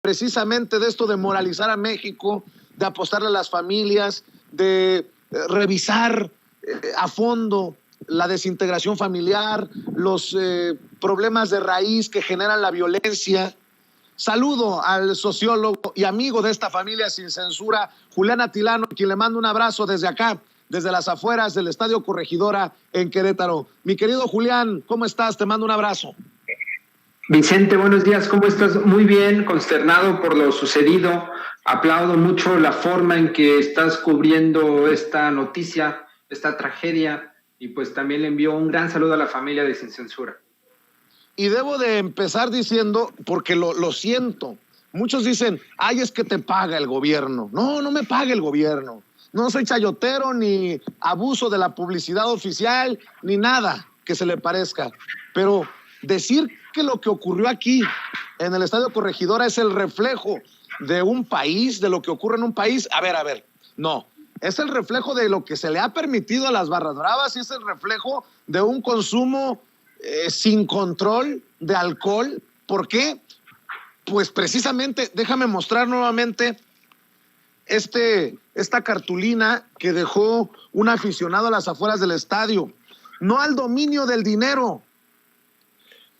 precisamente de esto de moralizar a México, de apostarle a las familias, de revisar a fondo la desintegración familiar, los problemas de raíz que generan la violencia. Saludo al sociólogo y amigo de esta familia sin censura, Julián Atilano, a quien le mando un abrazo desde acá, desde las afueras del Estadio Corregidora en Querétaro. Mi querido Julián, ¿cómo estás? Te mando un abrazo. Vicente, buenos días, ¿cómo estás? Muy bien, consternado por lo sucedido. Aplaudo mucho la forma en que estás cubriendo esta noticia, esta tragedia, y pues también le envío un gran saludo a la familia de Sin Censura. Y debo de empezar diciendo, porque lo siento, muchos dicen, ay, es que te paga el gobierno. No, no me paga el gobierno. No soy chayotero, ni abuso de la publicidad oficial, ni nada que se le parezca. Pero decir que lo que ocurrió aquí en el Estadio Corregidora es el reflejo de un país, de lo que ocurre en un país, a ver, no. Es el reflejo de lo que se le ha permitido a las barras bravas y es el reflejo de un consumo sin control de alcohol. ¿Por qué? Pues precisamente, déjame mostrar nuevamente esta cartulina que dejó un aficionado a las afueras del estadio. No al dominio del dinero.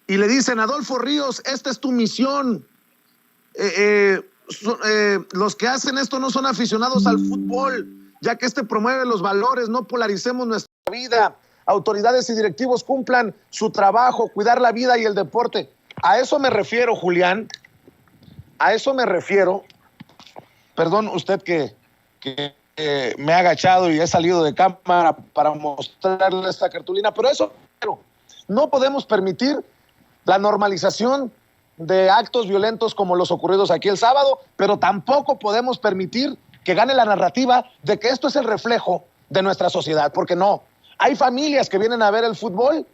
Y le dicen, Adolfo Ríos, esta es tu misión. Los que hacen esto no son aficionados al fútbol, ya que promueve los valores, no polaricemos nuestra vida. Autoridades y directivos cumplan su trabajo, cuidar la vida y el deporte. A eso me refiero, Julián. A eso me refiero. Perdón, usted que me ha agachado y he salido de cámara para mostrarle esta cartulina, pero eso no podemos permitir la normalización de actos violentos como los ocurridos aquí el sábado, pero tampoco podemos permitir que gane la narrativa de que esto es el reflejo de nuestra sociedad, porque no. Hay familias que vienen a ver el fútbol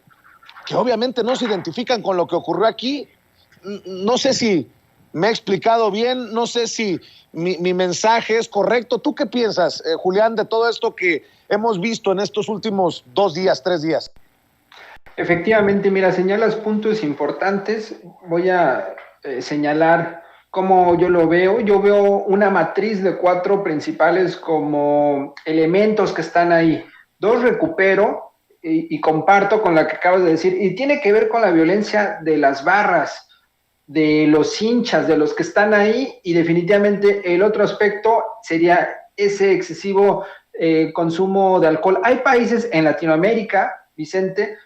que obviamente no se identifican con lo que ocurrió aquí. No sé si me he explicado bien, no sé si mi mensaje es correcto. ¿Tú qué piensas, Julián, de todo esto que hemos visto en estos últimos 2 días, 3 días? Efectivamente, mira, señalas puntos importantes. Voy a señalar cómo yo lo veo. Yo veo una matriz de 4 principales como elementos que están ahí. 2 recupero y comparto con la que acabas de decir, y tiene que ver con la violencia de las barras, de los hinchas, de los que están ahí, y definitivamente el otro aspecto sería ese excesivo consumo de alcohol. Hay países en Latinoamérica, Vicente,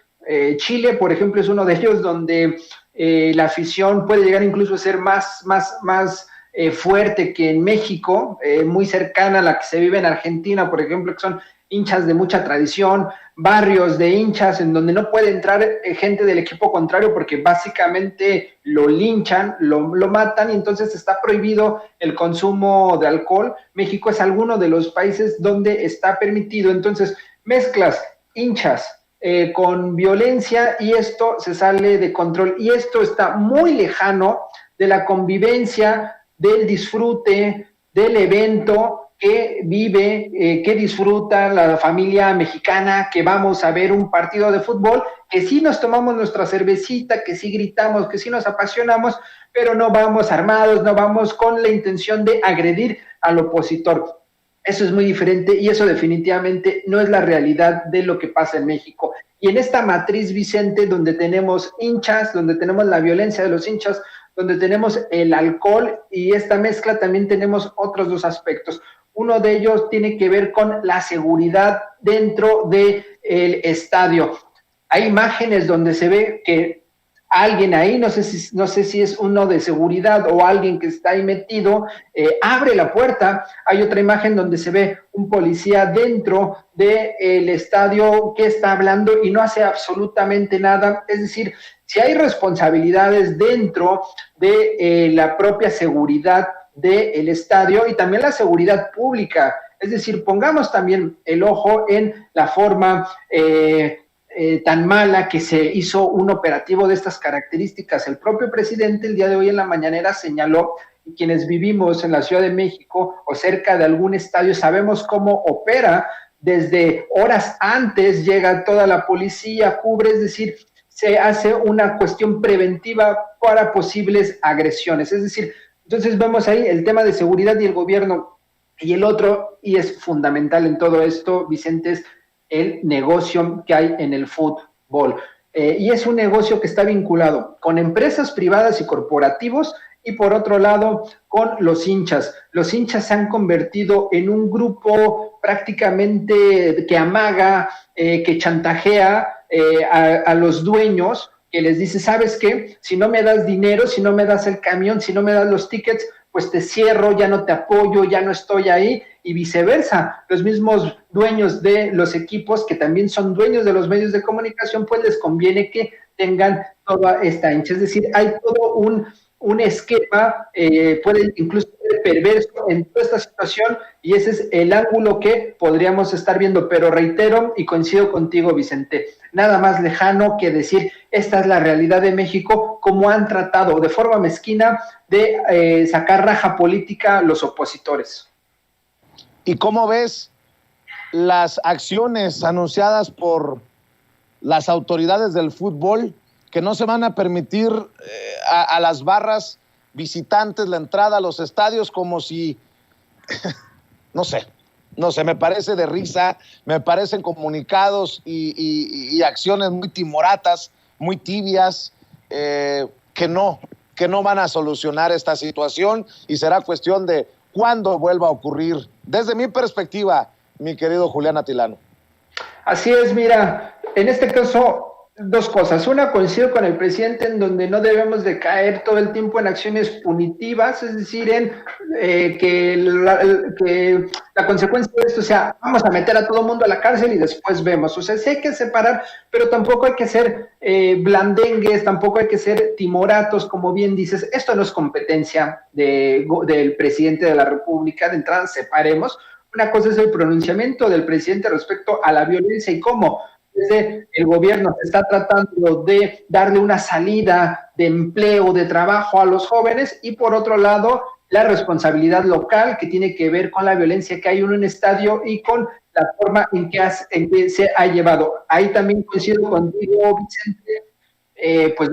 Chile, por ejemplo, es uno de ellos donde la afición puede llegar incluso a ser más fuerte que en México, muy cercana a la que se vive en Argentina, por ejemplo, que son hinchas de mucha tradición, barrios de hinchas en donde no puede entrar gente del equipo contrario porque básicamente lo linchan, lo matan, y entonces está prohibido el consumo de alcohol. México es alguno de los países donde está permitido. Entonces mezclas hinchas con violencia y esto se sale de control, y esto está muy lejano de la convivencia, del disfrute, del evento que vive, que disfruta la familia mexicana, que vamos a ver un partido de fútbol, que sí nos tomamos nuestra cervecita, que sí gritamos, que sí nos apasionamos, pero no vamos armados, no vamos con la intención de agredir al opositor. Eso es muy diferente y eso definitivamente no es la realidad de lo que pasa en México. Y en esta matriz, Vicente, donde tenemos hinchas, donde tenemos la violencia de los hinchas, donde tenemos el alcohol y esta mezcla, también tenemos otros 2 aspectos. Uno de ellos tiene que ver con la seguridad dentro del estadio. Hay imágenes donde se ve que alguien ahí, no sé si es uno de seguridad o alguien que está ahí metido, abre la puerta. Hay otra imagen donde se ve un policía dentro del estadio que está hablando y no hace absolutamente nada. Es decir, si hay responsabilidades dentro de la propia seguridad del estadio y también la seguridad pública. Es decir, pongamos también el ojo en la forma tan mala que se hizo un operativo de estas características. El propio presidente el día de hoy en la mañanera señaló, y quienes vivimos en la Ciudad de México o cerca de algún estadio sabemos cómo opera. Desde horas antes llega toda la policía, cubre, es decir, se hace una cuestión preventiva para posibles agresiones. Es decir, Entonces vemos ahí el tema de seguridad y el gobierno. Y el otro, y es fundamental en todo esto, Vicente, es el negocio que hay en el fútbol. Y es un negocio que está vinculado con empresas privadas y corporativos y por otro lado con los hinchas. Los hinchas se han convertido en un grupo prácticamente que amaga, que chantajea a los dueños, que les dice, ¿sabes qué? Si no me das dinero, si no me das el camión, si no me das los tickets, pues te cierro, ya no te apoyo, ya no estoy ahí, y viceversa. Los mismos dueños de los equipos, que también son dueños de los medios de comunicación, pues les conviene que tengan toda esta hincha. Es decir, hay todo un esquema, puede incluso ser perverso en toda esta situación, y ese es el ángulo que podríamos estar viendo. Pero reitero y coincido contigo, Vicente, nada más lejano que decir, esta es la realidad de México, como han tratado de forma mezquina de sacar raja política los opositores. ¿Y cómo ves las acciones anunciadas por las autoridades del fútbol, que no se van a permitir a las barras visitantes la entrada a los estadios, como si, no sé, me parece de risa, me parecen comunicados y acciones muy timoratas, muy tibias, que no van a solucionar esta situación, y será cuestión de cuándo vuelva a ocurrir, desde mi perspectiva, mi querido Julián Atilano. Así es, mira, en este caso, dos cosas. Una, coincido con el presidente en donde no debemos de caer todo el tiempo en acciones punitivas, es decir, en que la consecuencia de esto sea, vamos a meter a todo el mundo a la cárcel y después vemos. O sea, sí hay que separar, pero tampoco hay que ser blandengues, tampoco hay que ser timoratos, como bien dices. Esto no es competencia del presidente de la República. De entrada, separemos. Una cosa es el pronunciamiento del presidente respecto a la violencia y cómo desde el gobierno se está tratando de darle una salida de empleo, de trabajo a los jóvenes, y por otro lado, la responsabilidad local que tiene que ver con la violencia que hay en un estadio y con la forma en que se ha llevado. Ahí también coincido contigo, Vicente, pues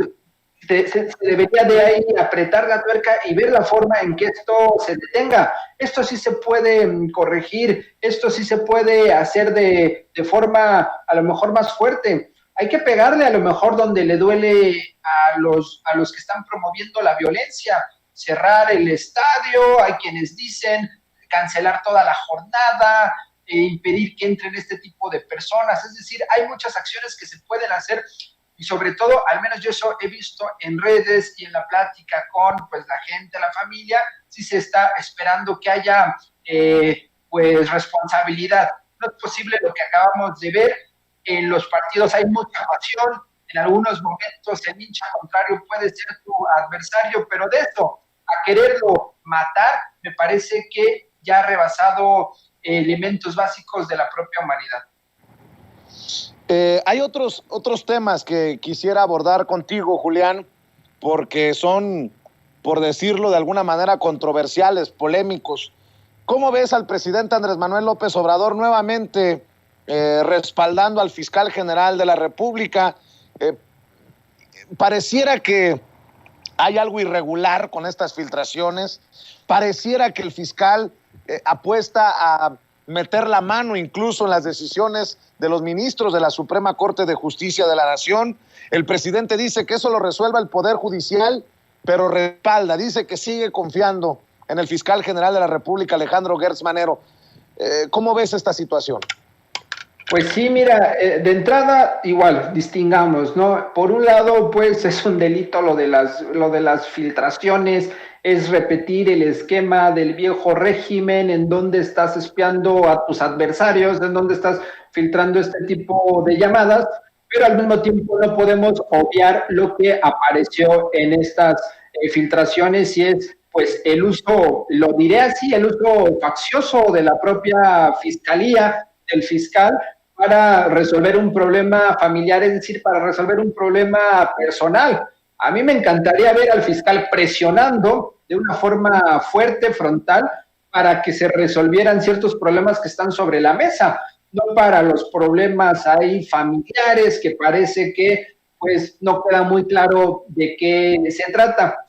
se debería de ahí apretar la tuerca y ver la forma en que esto se detenga. Esto sí se puede corregir, esto sí se puede hacer de forma a lo mejor más fuerte. Hay que pegarle a lo mejor donde le duele a los que están promoviendo la violencia, cerrar el estadio, hay quienes dicen cancelar toda la jornada, impedir que entren este tipo de personas. Es decir, hay muchas acciones que se pueden hacer. Y sobre todo, al menos yo eso he visto en redes y en la plática con pues la gente, la familia, sí se está esperando que haya pues responsabilidad. No es posible lo que acabamos de ver. En los partidos hay mucha pasión, en algunos momentos el hincha contrario puede ser tu adversario, pero de eso a quererlo matar, me parece que ya ha rebasado elementos básicos de la propia humanidad. Hay otros temas que quisiera abordar contigo, Julián, porque son, por decirlo de alguna manera, controversiales, polémicos. ¿Cómo ves al presidente Andrés Manuel López Obrador nuevamente respaldando al fiscal general de la República? Pareciera que hay algo irregular con estas filtraciones, pareciera que el fiscal apuesta a meter la mano incluso en las decisiones de los ministros de la Suprema Corte de Justicia de la Nación. El presidente dice que eso lo resuelva el Poder Judicial, pero respalda, dice que sigue confiando en el fiscal general de la República, Alejandro Gertz Manero. ¿Cómo ves esta situación? Pues sí, mira, de entrada igual, distingamos, ¿no? Por un lado, pues es un delito lo de las filtraciones, es repetir el esquema del viejo régimen en donde estás espiando a tus adversarios, en donde estás filtrando este tipo de llamadas, pero al mismo tiempo no podemos obviar lo que apareció en estas filtraciones, y es pues el uso, lo diré así, el uso faccioso de la propia fiscalía, del fiscal, para resolver un problema familiar, es decir, para resolver un problema personal. A mí me encantaría ver al fiscal presionando de una forma fuerte, frontal, para que se resolvieran ciertos problemas que están sobre la mesa, no para los problemas ahí familiares que parece que pues no queda muy claro de qué se trata.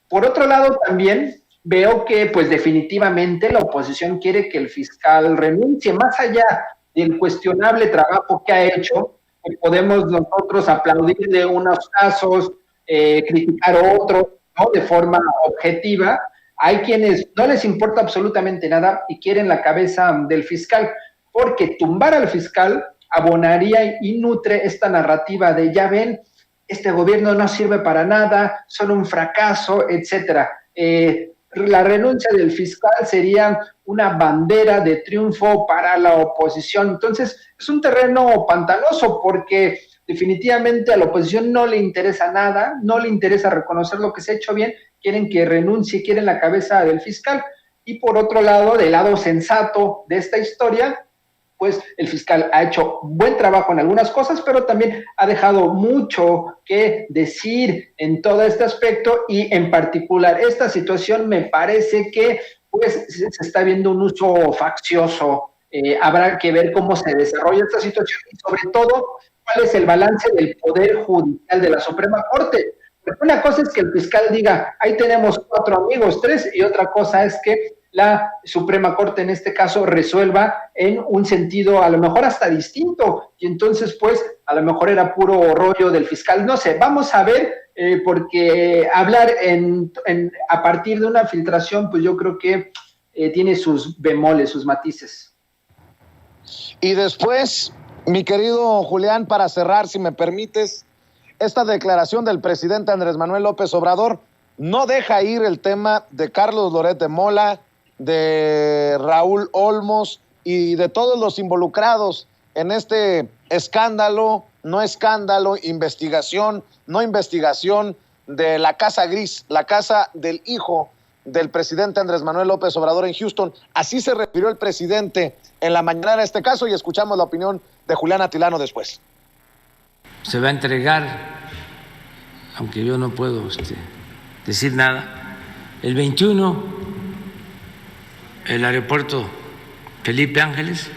Por otro lado también, veo que pues definitivamente la oposición quiere que el fiscal renuncie, más allá del cuestionable trabajo que ha hecho, que podemos nosotros aplaudir de unos casos, criticar otros, ¿no? De forma objetiva. Hay quienes no les importa absolutamente nada y quieren la cabeza del fiscal, porque tumbar al fiscal abonaría y nutre esta narrativa de ya ven, este gobierno no sirve para nada, son un fracaso, etcétera. La renuncia del fiscal sería una bandera de triunfo para la oposición. Entonces, es un terreno pantanoso porque definitivamente a la oposición no le interesa nada, no le interesa reconocer lo que se ha hecho bien, quieren que renuncie, quieren la cabeza del fiscal. Y por otro lado, del lado sensato de esta historia, pues el fiscal ha hecho buen trabajo en algunas cosas, pero también ha dejado mucho que decir en todo este aspecto y en particular esta situación me parece que pues se está viendo un uso faccioso. Habrá que ver cómo se desarrolla esta situación y sobre todo cuál es el balance del Poder Judicial de la Suprema Corte. Porque una cosa es que el fiscal diga, ahí tenemos 4 amigos, 3, y otra cosa es que la Suprema Corte en este caso resuelva en un sentido a lo mejor hasta distinto, y entonces pues a lo mejor era puro rollo del fiscal, no sé, vamos a ver, porque hablar a partir de una filtración pues yo creo que tiene sus bemoles, sus matices. Y después, mi querido Julián, para cerrar, si me permites, esta declaración del presidente Andrés Manuel López Obrador no deja ir el tema de Carlos Loret de Mola, de Raúl Olmos y de todos los involucrados en este escándalo, no escándalo, investigación, no investigación de la Casa Gris, la casa del hijo del presidente Andrés Manuel López Obrador en Houston. Así se refirió el presidente en la mañana a este caso y escuchamos la opinión de Julián Atilano después. Se va a entregar, aunque yo no puedo decir nada, el 21 el aeropuerto Felipe Ángeles,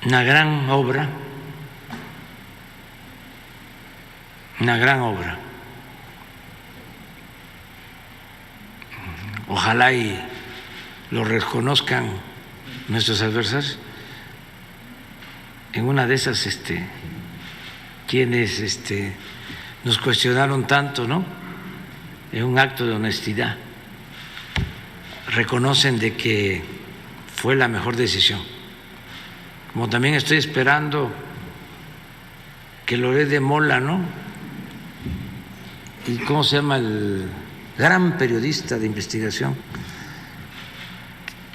una gran obra, ojalá y lo reconozcan nuestros adversarios. En una de esas quienes nos cuestionaron tanto, ¿no? En un acto de honestidad reconocen de que fue la mejor decisión. Como también estoy esperando que Loret de Mola, ¿no? ¿Y cómo se llama el gran periodista de investigación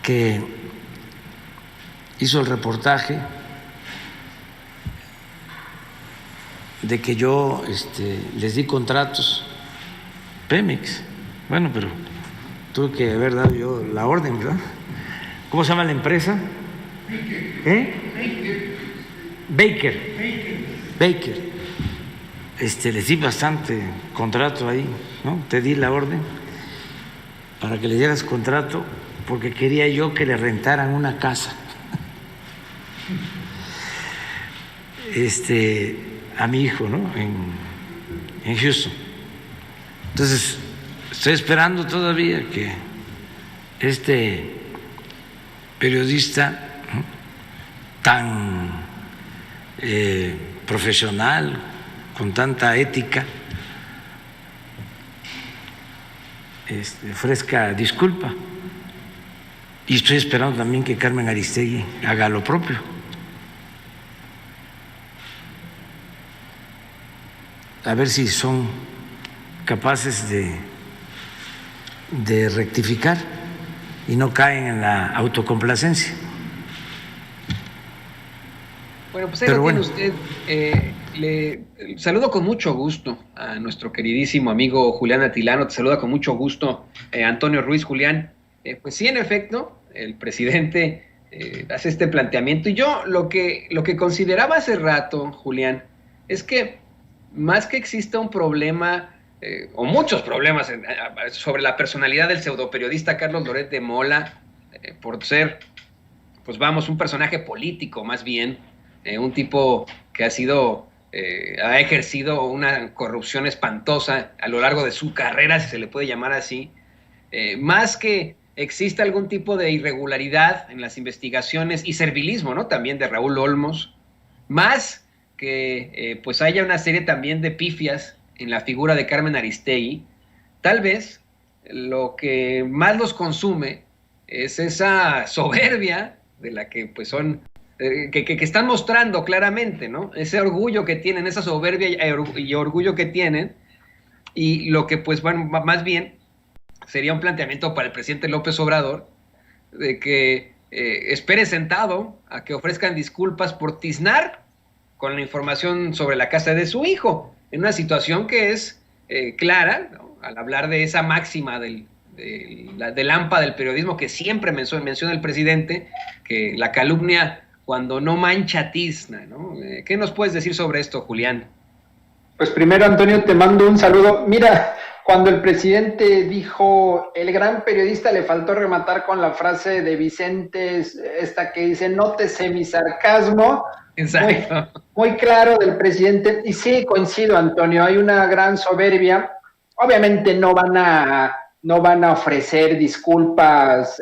que hizo el reportaje de que yo les di contratos? Pemex. Bueno, pero tuve que haber dado yo la orden, ¿verdad? ¿Cómo se llama la empresa? Baker. Les di bastante contrato ahí, ¿no? Te di la orden para que le dieras contrato porque quería yo que le rentaran una casa a mi hijo, ¿no? En Houston. Entonces, estoy esperando todavía que este periodista, ¿no?, tan profesional, con tanta ética, ofrezca disculpa. Y estoy esperando también que Carmen Aristegui haga lo propio. A ver si son capaces de rectificar y no caen en la autocomplacencia. Bueno, pues ahí lo tiene usted. Le saludo con mucho gusto a nuestro queridísimo amigo Julián Atilano. Te saluda con mucho gusto Antonio Ruiz. Julián, pues sí, en efecto, el presidente hace este planteamiento. Y yo lo que consideraba hace rato, Julián, es que más que exista un problema o muchos problemas sobre la personalidad del pseudoperiodista Carlos Loret de Mola, por ser, pues vamos, un personaje político más bien, un tipo que ha ejercido una corrupción espantosa a lo largo de su carrera, si se le puede llamar así, más que exista algún tipo de irregularidad en las investigaciones y servilismo, ¿no? También de Raúl Olmos, más que pues haya una serie también de pifias en la figura de Carmen Aristegui, tal vez lo que más los consume es esa soberbia de la que pues son, que están mostrando claramente, ¿no? Ese orgullo que tienen, esa soberbia y orgullo que tienen, y lo que pues bueno, más bien sería un planteamiento para el presidente López Obrador, de que espere sentado a que ofrezcan disculpas por tiznar con la información sobre la casa de su hijo, en una situación que es clara, ¿no? Al hablar de esa máxima del AMPA del periodismo que siempre menciona el presidente, que la calumnia cuando no mancha tizna, ¿no? ¿Qué nos puedes decir sobre esto, Julián? Pues primero, Antonio, te mando un saludo. Mira, cuando el presidente dijo, el gran periodista, le faltó rematar con la frase de Vicente, esta que dice, nótese mi sarcasmo. Exacto. Muy claro del presidente. Y sí, coincido, Antonio, hay una gran soberbia. Obviamente no van a ofrecer disculpas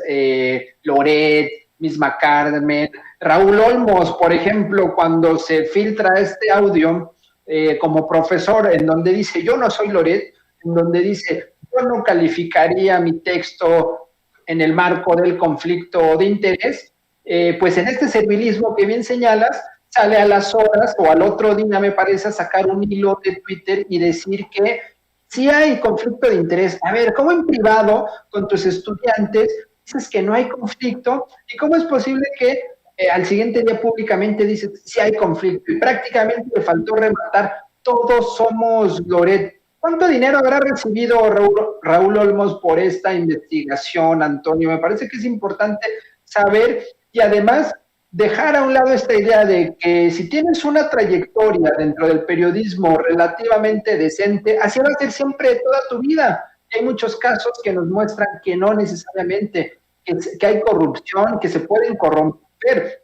Loret, misma Carmen, Raúl Olmos, por ejemplo, cuando se filtra este audio como profesor, en donde dice, yo no soy Loret, en donde dice, yo no calificaría mi texto en el marco del conflicto de interés, pues en este servilismo que bien señalas, sale a las horas o al otro día, me parece, a sacar un hilo de Twitter y decir que sí hay conflicto de interés. A ver, ¿cómo en privado con tus estudiantes dices que no hay conflicto? ¿Y cómo es posible que al siguiente día públicamente dices que sí hay conflicto? Y prácticamente le faltó rematar, todos somos Loret. ¿Cuánto dinero habrá recibido Raúl Olmos por esta investigación, Antonio? Me parece que es importante saber y además dejar a un lado esta idea de que si tienes una trayectoria dentro del periodismo relativamente decente, así va a ser siempre toda tu vida. Hay muchos casos que nos muestran que no necesariamente, que hay corrupción, que se pueden corromper.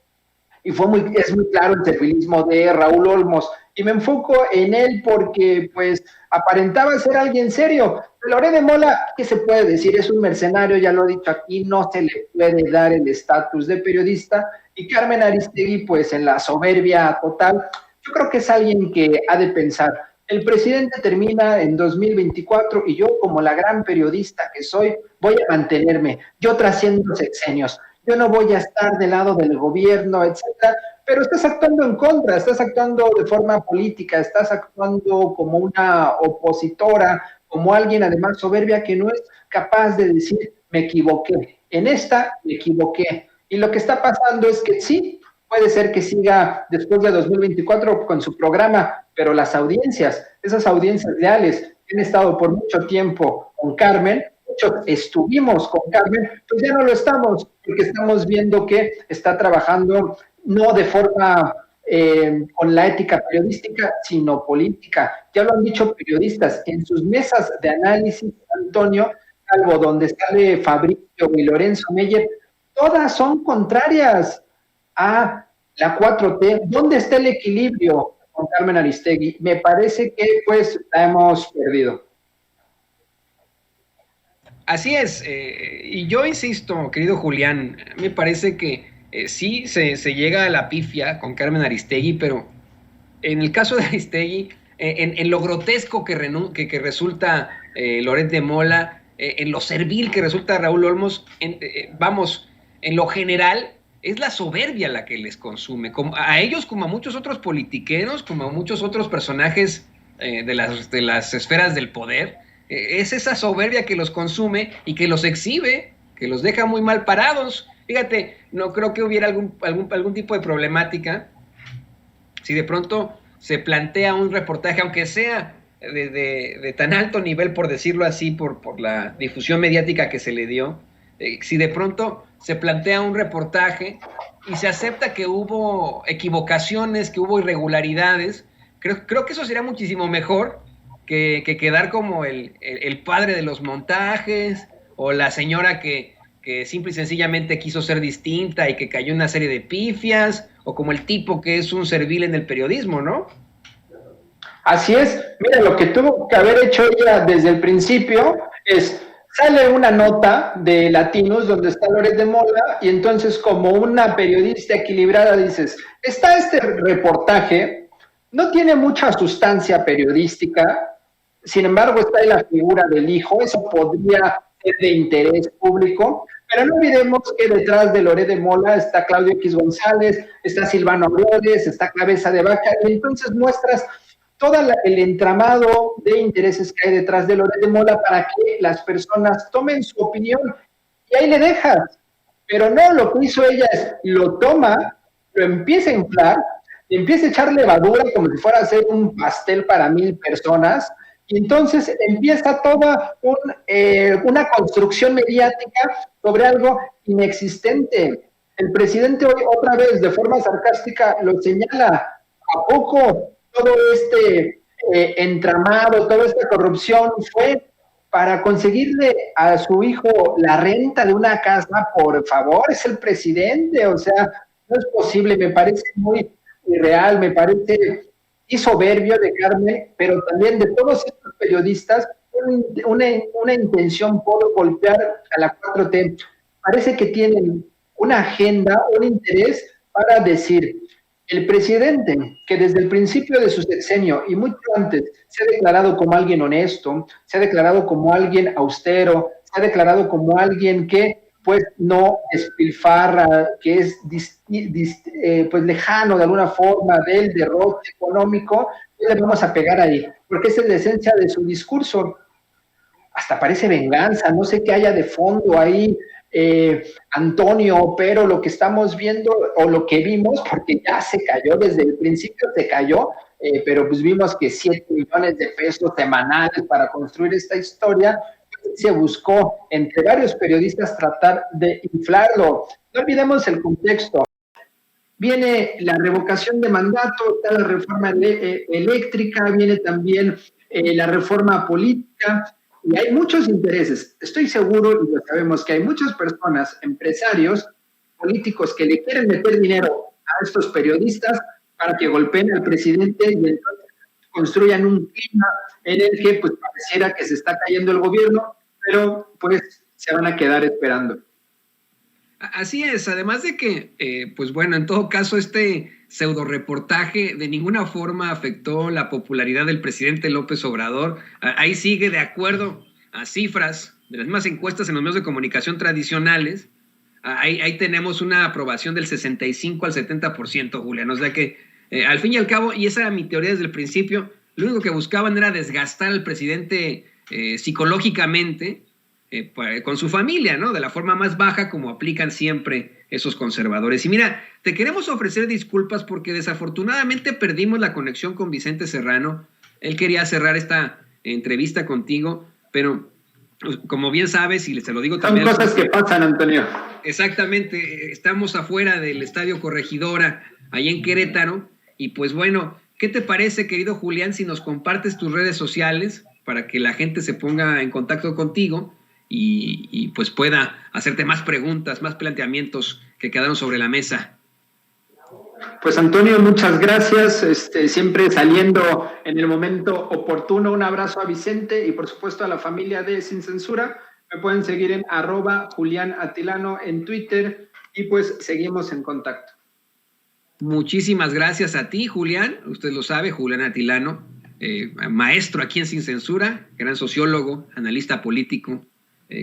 Y es muy claro el servilismo de Raúl Olmos. Y me enfoco en él porque, pues, aparentaba ser alguien serio. Loret de Mola, ¿qué se puede decir? Es un mercenario, ya lo he dicho aquí, no se le puede dar el estatus de periodista. Y Carmen Aristegui, pues, en la soberbia total, yo creo que es alguien que ha de pensar. El presidente termina en 2024 y yo, como la gran periodista que soy, voy a mantenerme. Yo trasciendo sexenios. Yo no voy a estar del lado del gobierno, etcétera, pero estás actuando en contra, estás actuando de forma política, estás actuando como una opositora, como alguien además soberbia que no es capaz de decir, me equivoqué, en esta me equivoqué. Y lo que está pasando es que sí, puede ser que siga después de 2024 con su programa, pero las audiencias, esas audiencias leales que han estado por mucho tiempo con Carmen, muchos estuvimos con Carmen, pues ya no lo estamos, porque estamos viendo que está trabajando no de forma con la ética periodística, sino política. Ya lo han dicho periodistas, en sus mesas de análisis, Antonio, algo donde sale Fabricio y Lorenzo Meyer, todas son contrarias a la 4T. ¿Dónde está el equilibrio con Carmen Aristegui? Me parece que pues la hemos perdido. Así es, y yo insisto, querido Julián, me parece que sí se llega a la pifia con Carmen Aristegui, pero en el caso de Aristegui, en lo grotesco que resulta Loret de Mola, en lo servil que resulta Raúl Olmos, en lo general, es la soberbia la que les consume, a ellos como a muchos otros politiqueros, como a muchos otros personajes de las esferas del poder. Es esa soberbia que los consume y que los exhibe, que los deja muy mal parados. Fíjate, no creo que hubiera algún tipo de problemática si de pronto se plantea un reportaje, aunque sea de tan alto nivel, por decirlo así, por la difusión mediática que se le dio, si de pronto se plantea un reportaje y se acepta que hubo equivocaciones, que hubo irregularidades, creo que eso sería muchísimo mejor que quedar como el padre de los montajes o la señora que simple y sencillamente quiso ser distinta y que cayó en una serie de pifias, o como el tipo que es un servil en el periodismo, ¿no? Así es. Mira, lo que tuvo que haber hecho ella desde el principio es sale una nota de Latinos donde está Loret de Mola y entonces como una periodista equilibrada dices, está este reportaje, no tiene mucha sustancia periodística, sin embargo está en la figura del hijo, eso podría ser de interés público, pero no olvidemos que detrás de Loret de Mola está Claudio X González, está Silvano Aureoles, está Cabeza de Vaca, y entonces muestras todo el entramado de intereses que hay detrás de Loret de Mola para que las personas tomen su opinión y ahí le dejas. Pero no, lo que hizo ella es, lo toma, lo empieza a inflar, y empieza a echar levadura como si fuera a hacer un pastel para 1,000 personas, y entonces empieza toda una construcción mediática sobre algo inexistente. El presidente hoy otra vez, de forma sarcástica, lo señala. ¿A poco todo este entramado, toda esta corrupción fue para conseguirle a su hijo la renta de una casa? Por favor, es el presidente, o sea, no es posible, me parece muy irreal, me parece y soberbio de Carmen, pero también de todos estos periodistas, una intención por golpear a la 4T. Parece que tienen una agenda, un interés para decir, el presidente, que desde el principio de su sexenio y mucho antes se ha declarado como alguien honesto, se ha declarado como alguien austero, se ha declarado como alguien que pues no despilfarra, que es pues lejano de alguna forma del derroche económico, le vamos a pegar ahí, porque esa es la esencia de su discurso. Hasta parece venganza, no sé qué haya de fondo ahí, Antonio, pero lo que estamos viendo o lo que vimos, porque ya se cayó, desde el principio se cayó, pero pues vimos que 7 millones de pesos semanales para construir esta historia, se buscó entre varios periodistas tratar de inflarlo. No olvidemos el contexto. Viene la revocación de mandato, está la reforma eléctrica, viene también la reforma política, y hay muchos intereses. Estoy seguro, y lo sabemos, que hay muchas personas, empresarios, políticos, que le quieren meter dinero a estos periodistas para que golpeen al presidente y entonces construyan un clima en el que pues pareciera que se está cayendo el gobierno, pero pues se van a quedar esperando. Así es, además de que, pues bueno, en todo caso este pseudo reportaje de ninguna forma afectó la popularidad del presidente López Obrador. Ahí sigue de acuerdo a cifras de las mismas encuestas en los medios de comunicación tradicionales. Ahí tenemos una aprobación del 65 al 70%, Julián. O sea que al fin y al cabo, y esa era mi teoría desde el principio, lo único que buscaban era desgastar al presidente psicológicamente, con su familia, ¿no? De la forma más baja como aplican siempre esos conservadores. Y mira, te queremos ofrecer disculpas porque desafortunadamente perdimos la conexión con Vicente Serrano. Él quería cerrar esta entrevista contigo, pero como bien sabes, y te lo digo también... Son cosas que pasan, Antonio. Exactamente, estamos afuera del Estadio Corregidora, allá en Querétaro, y pues bueno, ¿qué te parece, querido Julián, si nos compartes tus redes sociales para que la gente se ponga en contacto contigo y pues pueda hacerte más preguntas, más planteamientos que quedaron sobre la mesa? Pues Antonio, muchas gracias, siempre saliendo en el momento oportuno. Un abrazo a Vicente y por supuesto a la familia de Sin Censura. Me pueden seguir en @JuliánAtilano en Twitter y pues seguimos en contacto. Muchísimas gracias a ti, Julián. Usted lo sabe, Julián Atilano, maestro aquí en Sin Censura, gran sociólogo, analista político,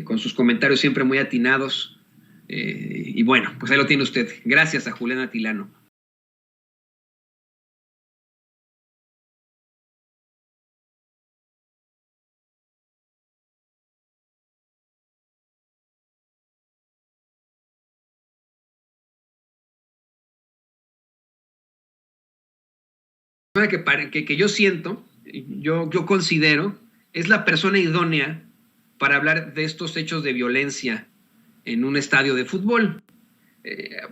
con sus comentarios siempre muy atinados. Y bueno, pues ahí lo tiene usted. Gracias a Julián Atilano. Que yo siento, yo considero, es la persona idónea para hablar de estos hechos de violencia en un estadio de fútbol.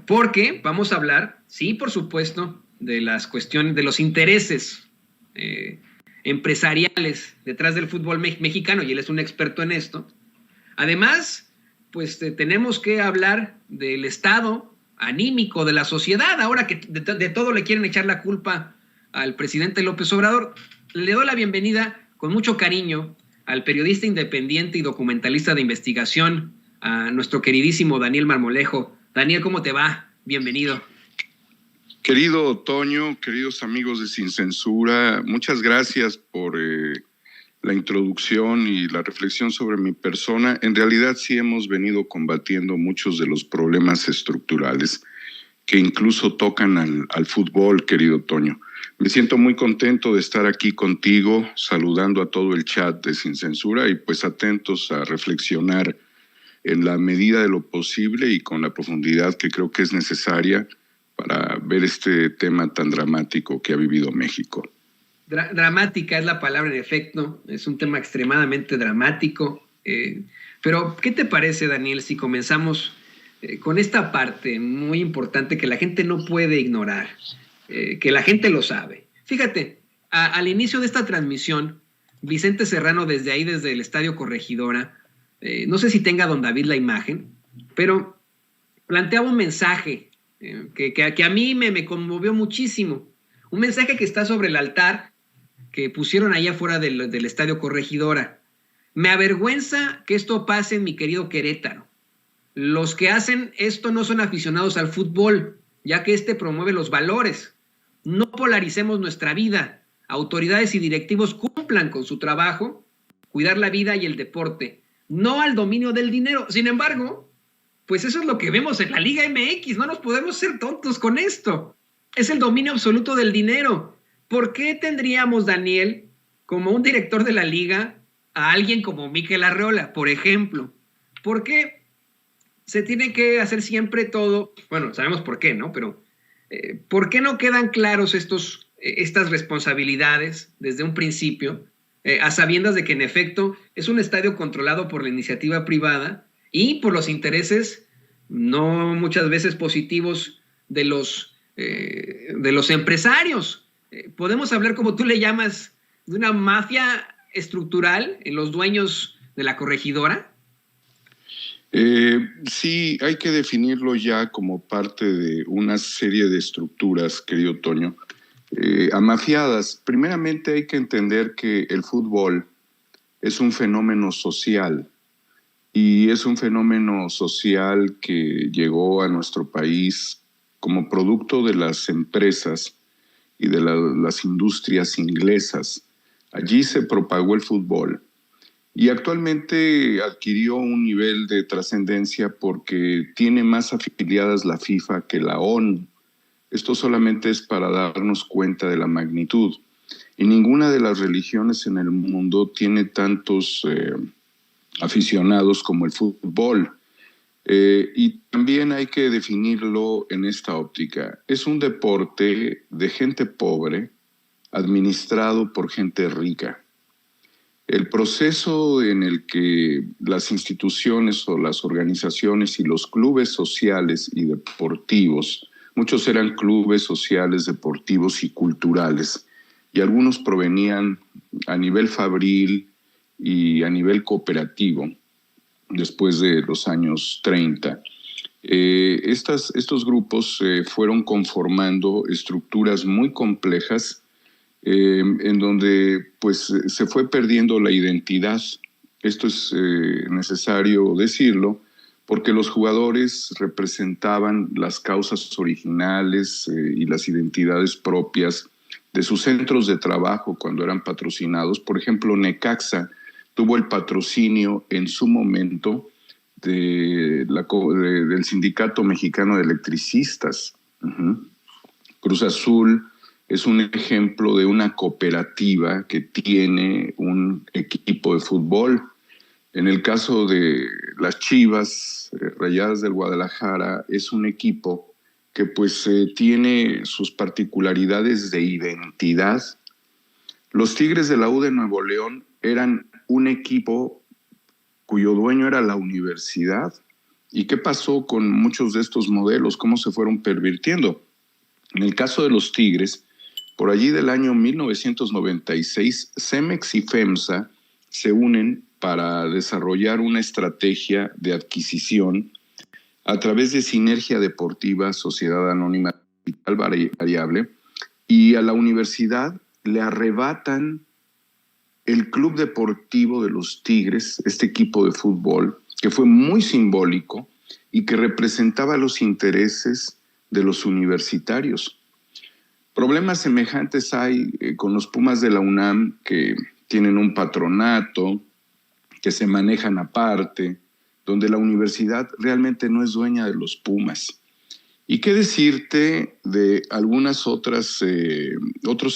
Porque vamos a hablar, sí, por supuesto, de las cuestiones, de los intereses empresariales detrás del fútbol mexicano, y él es un experto en esto. Además, pues tenemos que hablar del estado anímico de la sociedad, ahora que de todo le quieren echar la culpa al presidente López Obrador. Le doy la bienvenida con mucho cariño al periodista independiente y documentalista de investigación, a nuestro queridísimo Daniel Marmolejo. Daniel, ¿cómo te va? Bienvenido. Querido Toño, queridos amigos de Sin Censura, muchas gracias por la introducción y la reflexión sobre mi persona. En realidad sí hemos venido combatiendo muchos de los problemas estructurales que incluso tocan al fútbol, querido Toño. Me siento muy contento de estar aquí contigo, saludando a todo el chat de Sin Censura y pues atentos a reflexionar en la medida de lo posible y con la profundidad que creo que es necesaria para ver este tema tan dramático que ha vivido México. Dramática es la palabra, en efecto, es un tema extremadamente dramático. Pero, ¿qué te parece, Daniel, si comenzamos con esta parte muy importante que la gente no puede ignorar, que la gente lo sabe? Fíjate, al inicio de esta transmisión, Vicente Serrano, desde el Estadio Corregidora, no sé si tenga don David la imagen, pero planteaba un mensaje que a mí me conmovió muchísimo. Un mensaje que está sobre el altar que pusieron allá afuera del Estadio Corregidora. Me avergüenza que esto pase en mi querido Querétaro. Los que hacen esto no son aficionados al fútbol, ya que este promueve los valores. No polaricemos nuestra vida. Autoridades y directivos cumplan con su trabajo, cuidar la vida y el deporte, no al dominio del dinero. Sin embargo, pues eso es lo que vemos en la Liga MX. No nos podemos ser tontos con esto. Es el dominio absoluto del dinero. ¿Por qué tendríamos, Daniel, como un director de la liga, a alguien como Mikel Arreola, por ejemplo? ¿Por qué se tiene que hacer siempre todo? Bueno, sabemos por qué, ¿no? Pero ¿por qué no quedan claros estas responsabilidades desde un principio, a sabiendas de que en efecto es un estadio controlado por la iniciativa privada y por los intereses no muchas veces positivos de los empresarios? Podemos hablar, como tú le llamas, de una mafia estructural en los dueños de la Corregidora. Sí, hay que definirlo ya como parte de una serie de estructuras, querido Toño, amafiadas. Primeramente hay que entender que el fútbol es un fenómeno social. Y es un fenómeno social que llegó a nuestro país como producto de las empresas y de las industrias inglesas. Allí se propagó el fútbol y actualmente adquirió un nivel de trascendencia porque tiene más afiliadas la FIFA que la ONU. Esto solamente es para darnos cuenta de la magnitud. Y ninguna de las religiones en el mundo tiene tantos aficionados como el fútbol. Y también hay que definirlo en esta óptica. Es un deporte de gente pobre, administrado por gente rica. El proceso en el que las instituciones o las organizaciones y los clubes sociales y deportivos, muchos eran clubes sociales, deportivos y culturales, y algunos provenían a nivel fabril y a nivel cooperativo, después de los años 30. Estos grupos fueron conformando estructuras muy complejas en donde pues, se fue perdiendo la identidad. Esto es necesario decirlo porque los jugadores representaban las causas originales y las identidades propias de sus centros de trabajo cuando eran patrocinados. Por ejemplo, Necaxa tuvo el patrocinio en su momento del Sindicato Mexicano de Electricistas. Cruz Azul es un ejemplo de una cooperativa que tiene un equipo de fútbol. En el caso de las Chivas Rayadas del Guadalajara, es un equipo que pues tiene sus particularidades de identidad. Los Tigres de la U de Nuevo León eran un equipo cuyo dueño era la universidad. ¿Y qué pasó con muchos de estos modelos? ¿Cómo se fueron pervirtiendo? En el caso de los Tigres, por allí del año 1996, Cemex y FEMSA se unen para desarrollar una estrategia de adquisición a través de Sinergia Deportiva, Sociedad Anónima Capital Variable, y a la universidad le arrebatan el Club Deportivo de los Tigres, este equipo de fútbol, que fue muy simbólico y que representaba los intereses de los universitarios. Problemas semejantes hay con los Pumas de la UNAM, que tienen un patronato, que se manejan aparte, donde la universidad realmente no es dueña de los Pumas. ¿Y qué decirte de algunas otros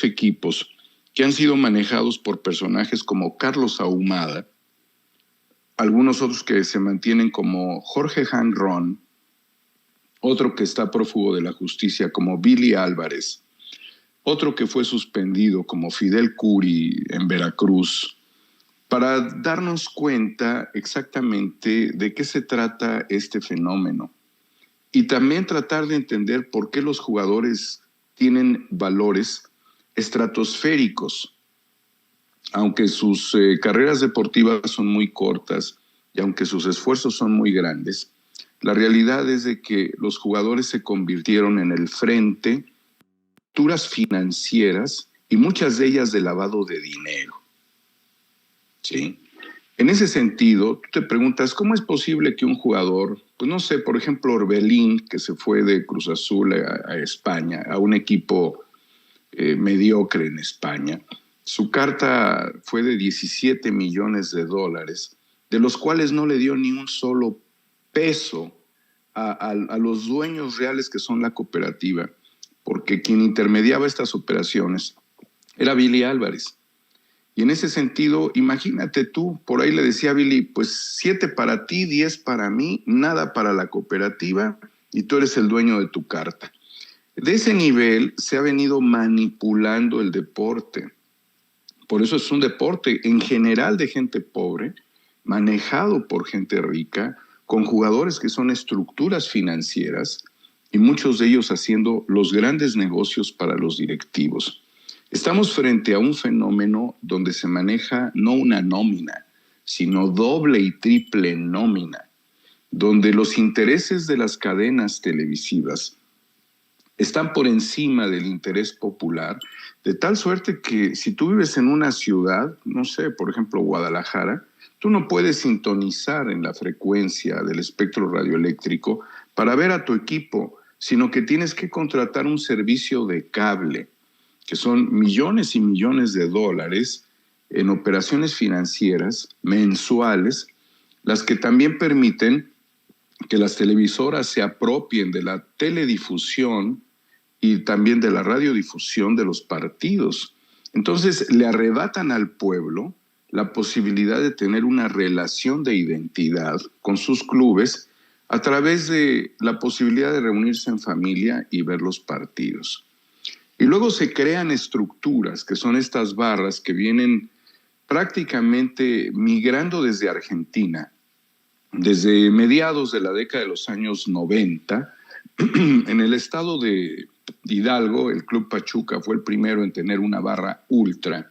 equipos que han sido manejados por personajes como Carlos Ahumada, algunos otros que se mantienen como Jorge Hanron, otro que está prófugo de la justicia como Billy Álvarez, otro que fue suspendido como Fidel Curi en Veracruz, para darnos cuenta exactamente de qué se trata este fenómeno y también tratar de entender por qué los jugadores tienen valores estratosféricos, aunque sus carreras deportivas son muy cortas y aunque sus esfuerzos son muy grandes. La realidad es de que los jugadores se convirtieron en el frente de estructuras financieras y muchas de ellas de lavado de dinero. ¿Sí? En ese sentido, tú te preguntas, ¿cómo es posible que un jugador, pues no sé, por ejemplo, Orbelín, que se fue de Cruz Azul a España, a un equipo mediocre en España, su carta fue de $17 millones, de los cuales no le dio ni un solo peso a los dueños reales que son la cooperativa, porque quien intermediaba estas operaciones era Billy Álvarez. Y en ese sentido, imagínate tú, por ahí le decía a Billy, pues 7 para ti, 10 para mí, nada para la cooperativa y tú eres el dueño de tu carta. De ese nivel se ha venido manipulando el deporte. Por eso es un deporte en general de gente pobre, manejado por gente rica, con jugadores que son estructuras financieras y muchos de ellos haciendo los grandes negocios para los directivos. Estamos frente a un fenómeno donde se maneja no una nómina, sino doble y triple nómina, donde los intereses de las cadenas televisivas están por encima del interés popular, de tal suerte que si tú vives en una ciudad, no sé, por ejemplo Guadalajara, tú no puedes sintonizar en la frecuencia del espectro radioeléctrico para ver a tu equipo, sino que tienes que contratar un servicio de cable, que son millones y millones de dólares en operaciones financieras mensuales, las que también permiten que las televisoras se apropien de la teledifusión y también de la radiodifusión de los partidos. Entonces le arrebatan al pueblo la posibilidad de tener una relación de identidad con sus clubes a través de la posibilidad de reunirse en familia y ver los partidos. Y luego se crean estructuras, que son estas barras que vienen prácticamente migrando desde Argentina, desde mediados de la década de los años 90, en el estado de Hidalgo, el Club Pachuca fue el primero en tener una barra ultra,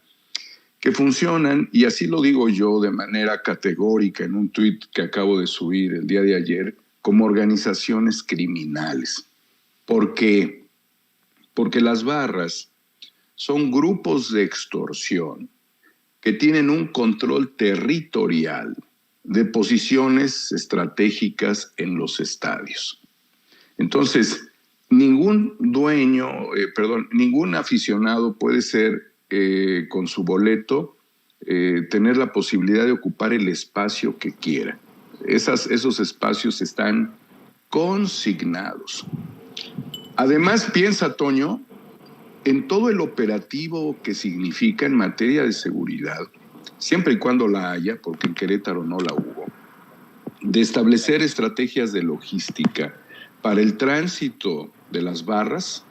que funcionan, y así lo digo yo de manera categórica en un tuit que acabo de subir el día de ayer, como organizaciones criminales. ¿Por qué? Porque las barras son grupos de extorsión que tienen un control territorial de posiciones estratégicas en los estadios. Entonces, ningún aficionado puede ser con su boleto, tener la posibilidad de ocupar el espacio que quiera. Esos espacios están consignados. Además, piensa, Toño, en todo el operativo que significa en materia de seguridad, siempre y cuando la haya, porque en Querétaro no la hubo, de establecer estrategias de logística para el tránsito de las barras,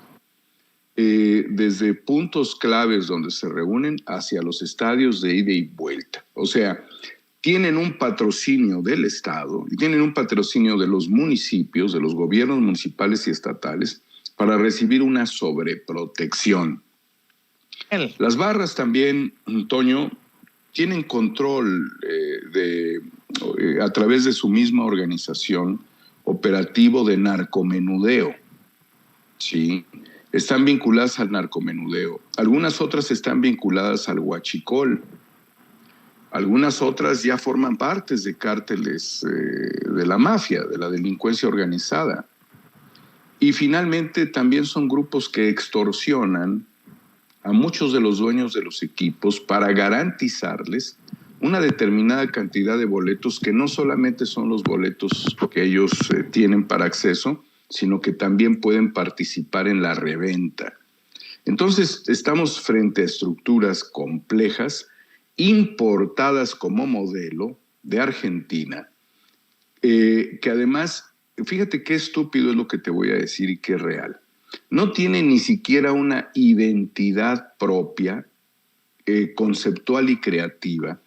desde puntos claves donde se reúnen hacia los estadios de ida y vuelta. O sea, tienen un patrocinio del Estado y tienen un patrocinio de los municipios, de los gobiernos municipales y estatales, para recibir una sobreprotección. Las barras también, Toño, tienen control a través de su misma organización operativo de narcomenudeo. Sí, están vinculadas al narcomenudeo. Algunas otras están vinculadas al huachicol. Algunas otras ya forman partes de cárteles de la mafia, de la delincuencia organizada. Y finalmente también son grupos que extorsionan a muchos de los dueños de los equipos para garantizarles una determinada cantidad de boletos que no solamente son los boletos que ellos tienen para acceso, sino que también pueden participar en la reventa. Entonces, estamos frente a estructuras complejas, importadas como modelo de Argentina, que además, fíjate qué estúpido es lo que te voy a decir y qué real. No tiene ni siquiera una identidad propia, conceptual y creativa,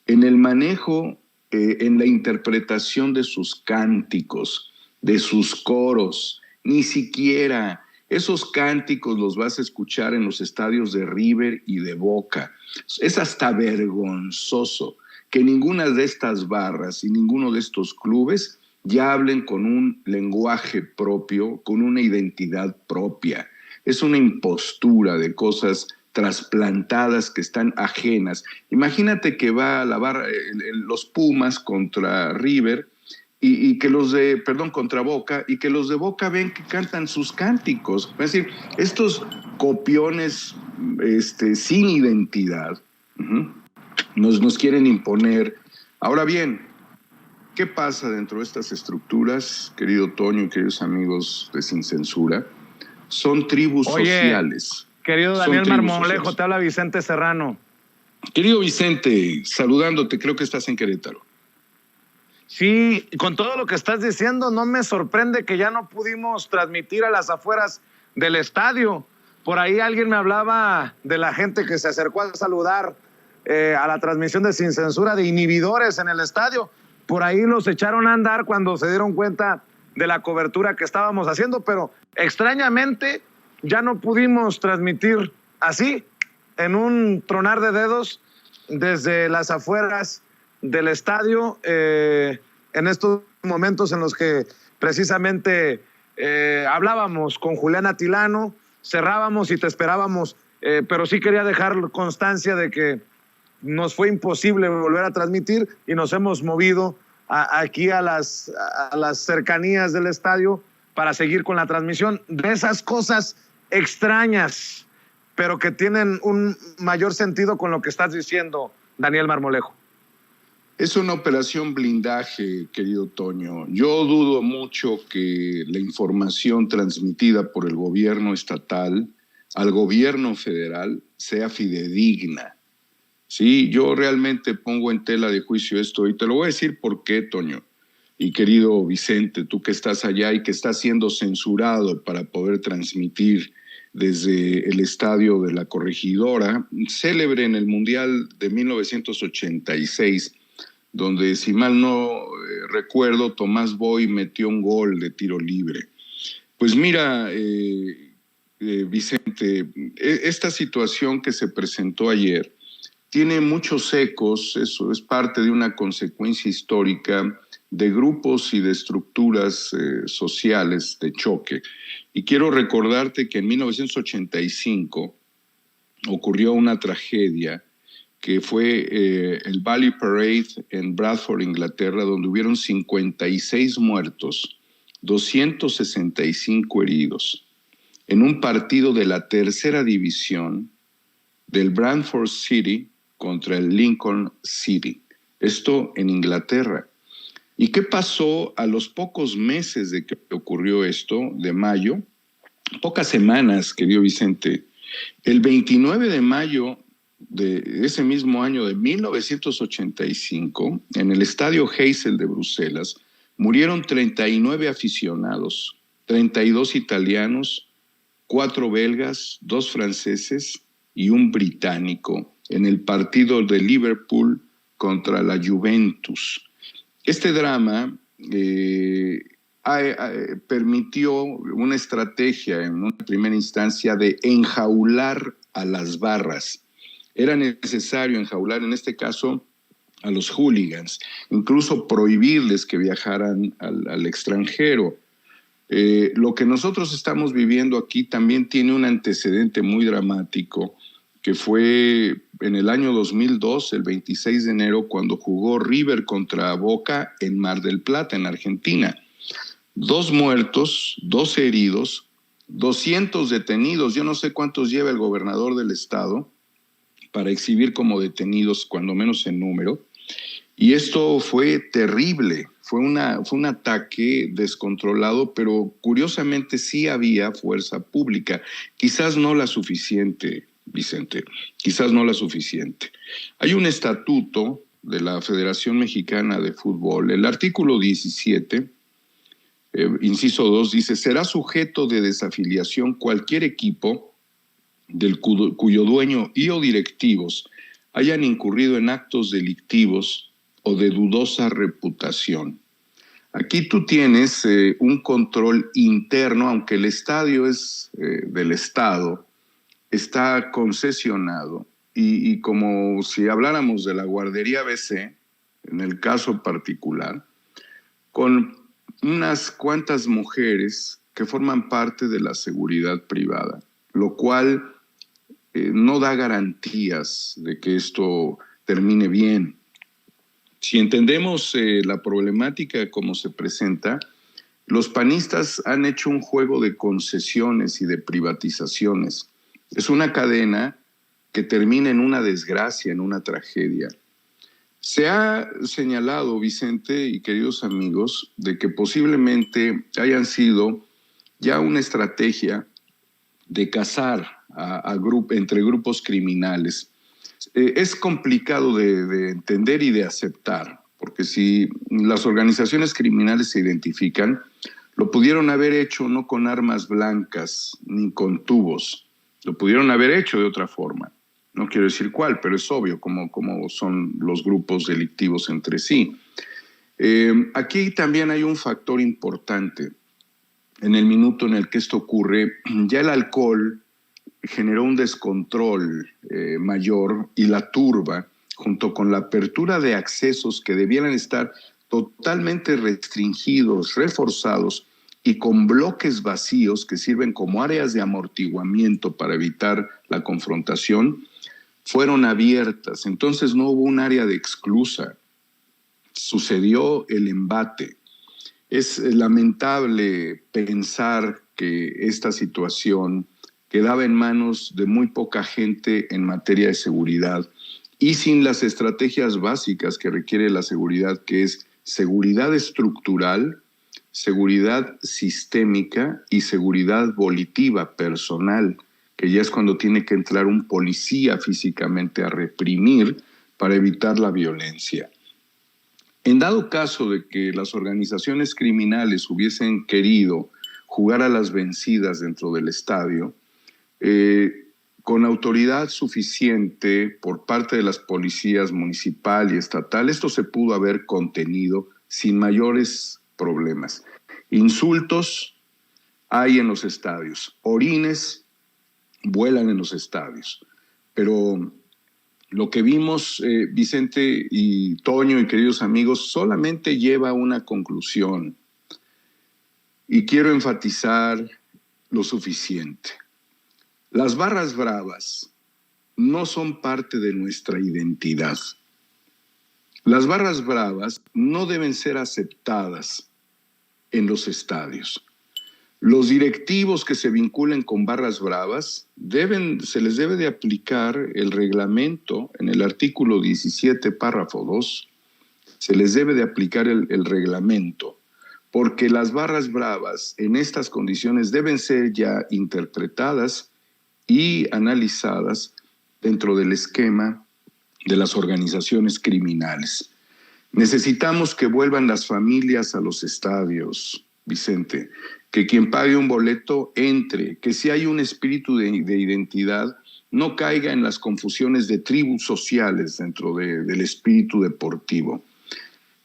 en el manejo, en la interpretación de sus cánticos, de sus coros. Ni siquiera esos cánticos los vas a escuchar en los estadios de River y de Boca. Es hasta vergonzoso que ninguna de estas barras y ninguno de estos clubes ya hablen con un lenguaje propio, con una identidad propia. Es una impostura de cosas trasplantadas que están ajenas. Imagínate que va a la barra, los Pumas contra River y que los de, contra Boca, y que los de Boca ven que cantan sus cánticos. Es decir, estos copiones sin identidad nos quieren imponer. Ahora bien, ¿qué pasa dentro de estas estructuras, querido Toño y queridos amigos de Sin Censura? Son tribus sociales. Querido Daniel Marmolejo, te habla Vicente Serrano. Querido Vicente, saludándote, creo que estás en Querétaro. Sí, con todo lo que estás diciendo, no me sorprende que ya no pudimos transmitir a las afueras del estadio. Por ahí alguien me hablaba de la gente que se acercó a saludar a la transmisión de Sin Censura, de inhibidores en el estadio. Por ahí los echaron a andar cuando se dieron cuenta de la cobertura que estábamos haciendo, pero extrañamente ya no pudimos transmitir así, en un tronar de dedos, desde las afueras del estadio, en estos momentos en los que precisamente hablábamos con Julián Atilano, cerrábamos y te esperábamos, pero sí quería dejar constancia de que nos fue imposible volver a transmitir y nos hemos movido aquí a las cercanías del estadio para seguir con la transmisión de esas cosas extrañas, pero que tienen un mayor sentido con lo que estás diciendo, Daniel Marmolejo. Es una operación blindaje, querido Toño. Yo dudo mucho que la información transmitida por el gobierno estatal al gobierno federal sea fidedigna. Sí, yo realmente pongo en tela de juicio esto y te lo voy a decir por qué, Toño. Y querido Vicente, tú que estás allá y que estás siendo censurado para poder transmitir desde el estadio de la Corregidora, célebre en el Mundial de 1986, donde, si mal no recuerdo, Tomás Boy metió un gol de tiro libre. Pues mira, Vicente, esta situación que se presentó ayer tiene muchos ecos, eso es parte de una consecuencia histórica de grupos y de estructuras sociales de choque. Y quiero recordarte que en 1985 ocurrió una tragedia que fue el Valley Parade en Bradford, Inglaterra, donde hubieron 56 muertos, 265 heridos, en un partido de la tercera división del Bradford City contra el Lincoln City. Esto en Inglaterra. ¿Y qué pasó a los pocos meses de que ocurrió esto, de mayo? Pocas semanas, querido Vicente. El 29 de mayo de ese mismo año de 1985, en el Estadio Heysel de Bruselas, murieron 39 aficionados, 32 italianos, 4 belgas, 2 franceses y un británico en el partido de Liverpool contra la Juventus. Este drama permitió una estrategia en una primera instancia de enjaular a las barras. Era necesario enjaular, en este caso, a los hooligans, incluso prohibirles que viajaran al extranjero. Lo que nosotros estamos viviendo aquí también tiene un antecedente muy dramático, que fue en el año 2002, el 26 de enero, cuando jugó River contra Boca en Mar del Plata, en Argentina. 2 muertos, 12 heridos, 200 detenidos. Yo no sé cuántos lleva el gobernador del estado para exhibir como detenidos, cuando menos en número. Y esto fue terrible, fue un ataque descontrolado, pero curiosamente sí había fuerza pública, quizás no la suficiente, Vicente, quizás no la suficiente. Hay un estatuto de la Federación Mexicana de Fútbol, el artículo 17, inciso 2, dice: será sujeto de desafiliación cualquier equipo cuyo dueño y o directivos hayan incurrido en actos delictivos o de dudosa reputación. Aquí tú tienes un control interno, aunque el estadio es del Estado, está concesionado, y como si habláramos de la guardería BC, en el caso particular, con unas cuantas mujeres que forman parte de la seguridad privada, lo cual no da garantías de que esto termine bien. Si entendemos la problemática como se presenta, los panistas han hecho un juego de concesiones y de privatizaciones. Es una cadena que termina en una desgracia, en una tragedia. Se ha señalado, Vicente y queridos amigos, de que posiblemente hayan sido ya una estrategia de cazar entre grupos criminales. Es complicado de entender y de aceptar, porque si las organizaciones criminales se identifican, lo pudieron haber hecho no con armas blancas ni con tubos, lo pudieron haber hecho de otra forma. No quiero decir cuál, pero es obvio cómo son los grupos delictivos entre sí. Aquí también hay un factor importante. En el minuto en el que esto ocurre, ya el alcohol generó un descontrol mayor, y la turba, junto con la apertura de accesos que debieran estar totalmente restringidos, reforzados y con bloques vacíos que sirven como áreas de amortiguamiento para evitar la confrontación, fueron abiertas. Entonces no hubo un área de exclusa. Sucedió el embate. Es lamentable pensar que esta situación quedaba en manos de muy poca gente en materia de seguridad y sin las estrategias básicas que requiere la seguridad, que es seguridad estructural, seguridad sistémica y seguridad volitiva, personal, que ya es cuando tiene que entrar un policía físicamente a reprimir para evitar la violencia. En dado caso de que las organizaciones criminales hubiesen querido jugar a las vencidas dentro del estadio, con autoridad suficiente por parte de las policías municipal y estatal, esto se pudo haber contenido sin mayores problemas. Insultos hay en los estadios, orines vuelan en los estadios, pero lo que vimos, Vicente y Toño y queridos amigos, solamente lleva a una conclusión, y quiero enfatizar lo suficiente. Las barras bravas no son parte de nuestra identidad. Las barras bravas no deben ser aceptadas en los estadios. Los directivos que se vinculen con barras bravas se les debe de aplicar el reglamento en el artículo 17, párrafo 2. Se les debe de aplicar el reglamento, porque las barras bravas en estas condiciones deben ser ya interpretadas y analizadas dentro del esquema de las organizaciones criminales. Necesitamos que vuelvan las familias a los estadios, Vicente, que quien pague un boleto entre, que si hay un espíritu de identidad, no caiga en las confusiones de tribus sociales dentro del espíritu deportivo.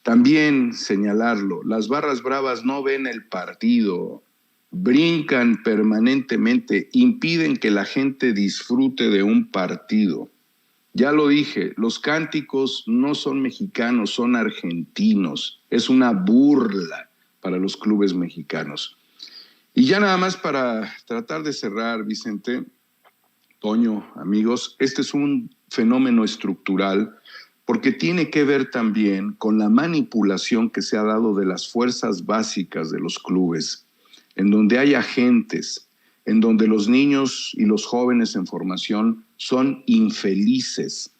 También señalarlo, las barras bravas no ven el partido, brincan permanentemente, impiden que la gente disfrute de un partido. Ya lo dije, los cánticos no son mexicanos, son argentinos. Es una burla para los clubes mexicanos. Y ya nada más para tratar de cerrar, Vicente, Toño, amigos, este es un fenómeno estructural porque tiene que ver también con la manipulación que se ha dado de las fuerzas básicas de los clubes, en donde hay agentes, en donde los niños y los jóvenes en formación son infelices,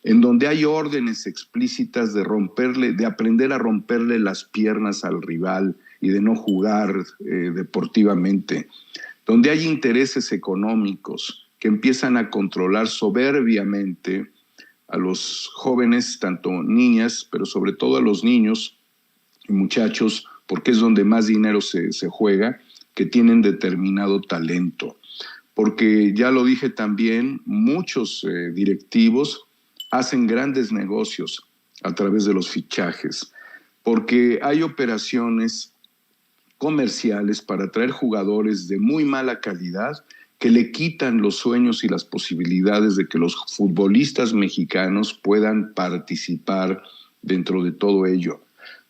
en donde hay órdenes explícitas de aprender a romperle las piernas al rival y de no jugar deportivamente, donde hay intereses económicos que empiezan a controlar soberbiamente a los jóvenes, tanto niñas, pero sobre todo a los niños y muchachos, porque es donde más dinero se juega, que tienen determinado talento. Porque ya lo dije también, muchos directivos hacen grandes negocios a través de los fichajes, porque hay operaciones comerciales para atraer jugadores de muy mala calidad que le quitan los sueños y las posibilidades de que los futbolistas mexicanos puedan participar dentro de todo ello.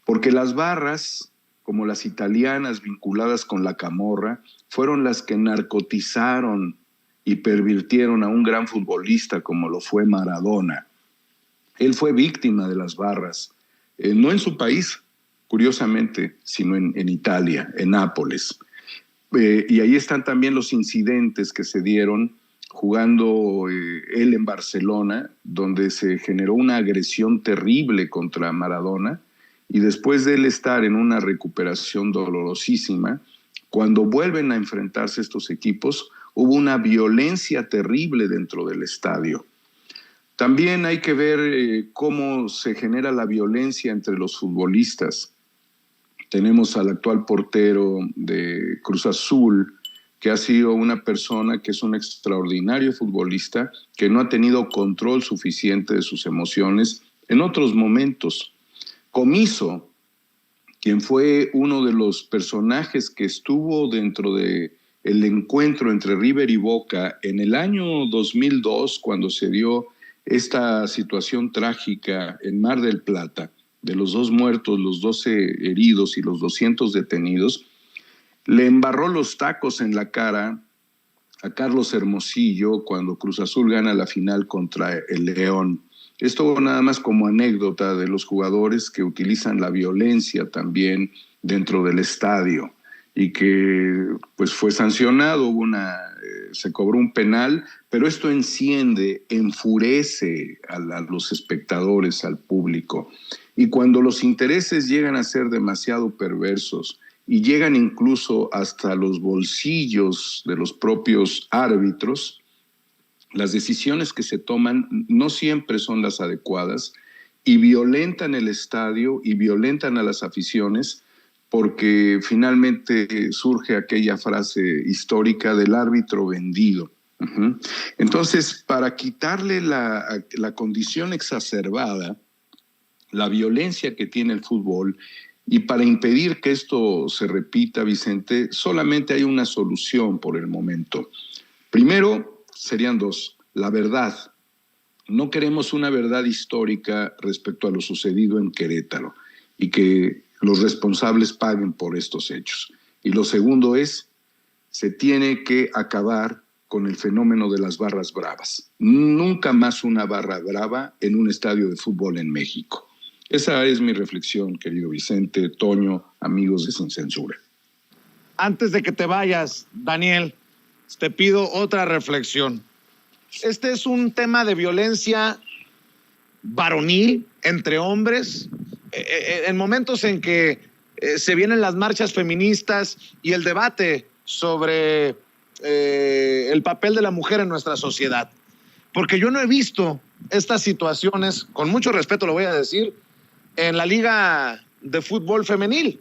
Porque las barras, como las italianas vinculadas con la camorra, fueron las que narcotizaron y pervirtieron a un gran futbolista como lo fue Maradona. Él fue víctima de las barras, no en su país, curiosamente, sino en Italia, en Nápoles. Y ahí están también los incidentes que se dieron jugando él en Barcelona, donde se generó una agresión terrible contra Maradona, y después de él estar en una recuperación dolorosísima, cuando vuelven a enfrentarse estos equipos, hubo una violencia terrible dentro del estadio. También hay que ver cómo se genera la violencia entre los futbolistas. Tenemos al actual portero de Cruz Azul, que ha sido una persona que es un extraordinario futbolista, que no ha tenido control suficiente de sus emociones en otros momentos. Comiso, quien fue uno de los personajes que estuvo dentro del encuentro entre River y Boca en el año 2002, cuando se dio esta situación trágica en Mar del Plata, de los 2 muertos, los 12 heridos y los 200 detenidos, le embarró los tacos en la cara a Carlos Hermosillo cuando Cruz Azul gana la final contra el León. Esto nada más como anécdota de los jugadores que utilizan la violencia también dentro del estadio y que pues fue sancionado, se cobró un penal, pero esto enciende, enfurece a los espectadores, al público. Y cuando los intereses llegan a ser demasiado perversos y llegan incluso hasta los bolsillos de los propios árbitros, las decisiones que se toman no siempre son las adecuadas y violentan el estadio y violentan a las aficiones, porque finalmente surge aquella frase histórica del árbitro vendido. Entonces, para quitarle la condición exacerbada, la violencia que tiene el fútbol, y para impedir que esto se repita, Vicente, solamente hay una solución por el momento. Primero, serían 2. La verdad. No queremos una verdad histórica respecto a lo sucedido en Querétaro y que los responsables paguen por estos hechos. Y lo segundo es, se tiene que acabar con el fenómeno de las barras bravas. Nunca más una barra brava en un estadio de fútbol en México. Esa es mi reflexión, querido Vicente, Toño, amigos de Sin Censura. Antes de que te vayas, Daniel, te pido otra reflexión. Este es un tema de violencia varonil entre hombres, en momentos en que se vienen las marchas feministas y el debate sobre el papel de la mujer en nuestra sociedad. Porque yo no he visto estas situaciones, con mucho respeto lo voy a decir, en la Liga de Fútbol Femenil.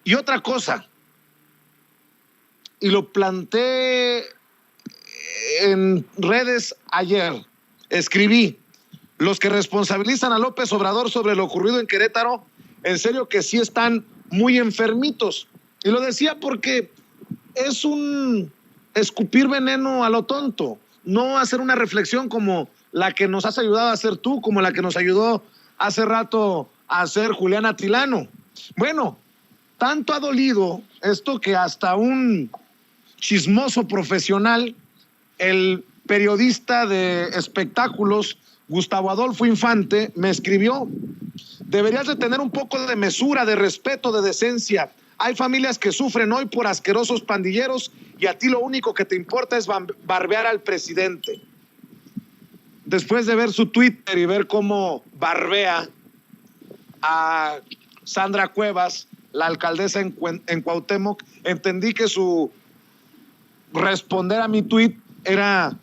Y otra cosa, y lo planteé en redes ayer, escribí: los que responsabilizan a López Obrador sobre lo ocurrido en Querétaro, en serio que sí están muy enfermitos. Y lo decía porque es un escupir veneno a lo tonto, no hacer una reflexión como la que nos has ayudado a hacer tú, como la que nos ayudó hace rato a hacer Julián Atilano. Bueno, tanto ha dolido esto que hasta un chismoso profesional, el periodista de espectáculos, Gustavo Adolfo Infante, me escribió: deberías de tener un poco de mesura, de respeto, de decencia. Hay familias que sufren hoy por asquerosos pandilleros y a ti lo único que te importa es barbear al presidente. Después de ver su Twitter y ver cómo barbea a Sandra Cuevas, la alcaldesa en Cuauhtémoc, entendí que su responder a mi tweet era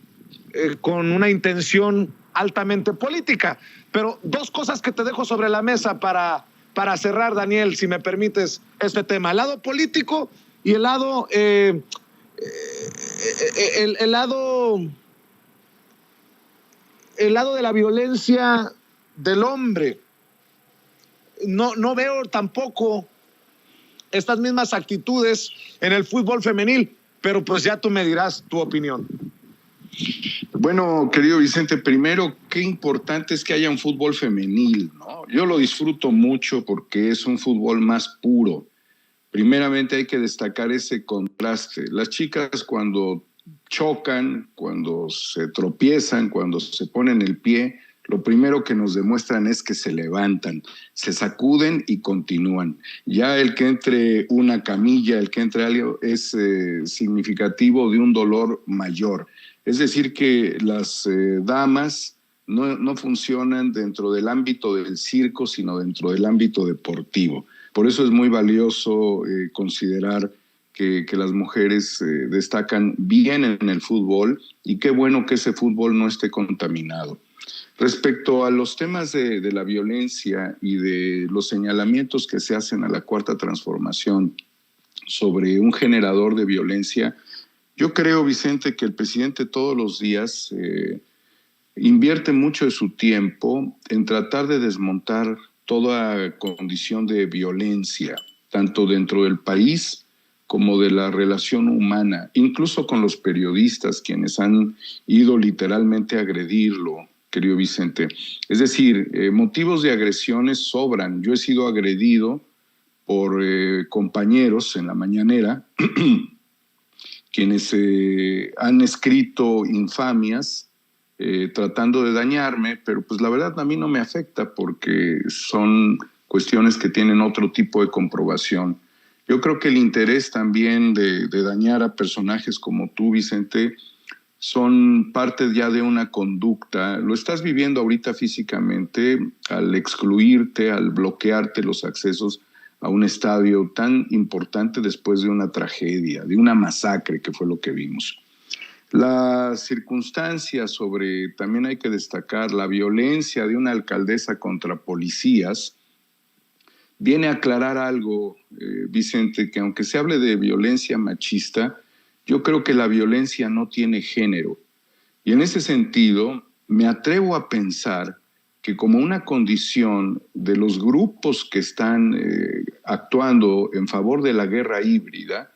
con una intención altamente política. Pero dos cosas que te dejo sobre la mesa para cerrar, Daniel, si me permites este tema: el lado político y el lado el lado de la violencia del hombre. No veo tampoco estas mismas actitudes en el fútbol femenil, pero pues ya tú me dirás tu opinión. Bueno, querido Vicente, primero, qué importante es que haya un fútbol femenil, ¿no? Yo lo disfruto mucho porque es un fútbol más puro. Primeramente hay que destacar ese contraste. Las chicas cuando chocan, cuando se tropiezan, cuando se ponen el pie, lo primero que nos demuestran es que se levantan, se sacuden y continúan. Ya el que entre una camilla, el que entre algo es significativo de un dolor mayor. Es decir, que las damas no funcionan dentro del ámbito del circo, sino dentro del ámbito deportivo. Por eso es muy valioso considerar que las mujeres destacan bien en el fútbol, y qué bueno que ese fútbol no esté contaminado. Respecto a los temas de la violencia y de los señalamientos que se hacen a la Cuarta Transformación sobre un generador de violencia, yo creo, Vicente, que el presidente todos los días invierte mucho de su tiempo en tratar de desmontar toda condición de violencia, tanto dentro del país como de la relación humana, incluso con los periodistas, quienes han ido literalmente a agredirlo, querido Vicente. Es decir, motivos de agresiones sobran. Yo he sido agredido por compañeros en la mañanera, quienes han escrito infamias tratando de dañarme, pero pues la verdad a mí no me afecta porque son cuestiones que tienen otro tipo de comprobación. Yo creo que el interés también de dañar a personajes como tú, Vicente, son parte ya de una conducta. Lo estás viviendo ahorita físicamente al excluirte, al bloquearte los accesos a un estadio tan importante después de una tragedia, de una masacre que fue lo que vimos. Las circunstancias sobre, también hay que destacar, la violencia de una alcaldesa contra policías, viene a aclarar algo, Vicente, que aunque se hable de violencia machista, yo creo que la violencia no tiene género. Y en ese sentido, me atrevo a pensar que como una condición de los grupos que están actuando en favor de la guerra híbrida,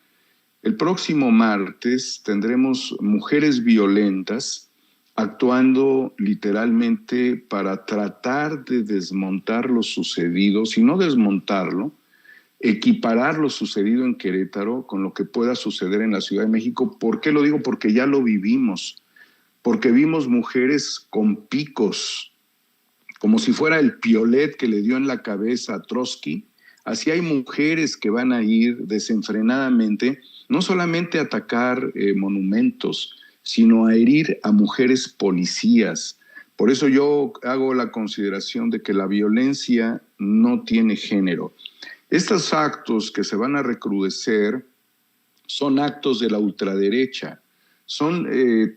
el próximo martes tendremos mujeres violentas actuando literalmente para tratar de desmontar lo sucedido, si no desmontarlo, equiparar lo sucedido en Querétaro con lo que pueda suceder en la Ciudad de México. ¿Por qué lo digo? Porque ya lo vivimos, porque vimos mujeres con picos, como si fuera el piolet que le dio en la cabeza a Trotsky. Así hay mujeres que van a ir desenfrenadamente, no solamente a atacar monumentos, sino a herir a mujeres policías. Por eso yo hago la consideración de que la violencia no tiene género. Estos actos que se van a recrudecer son actos de la ultraderecha, son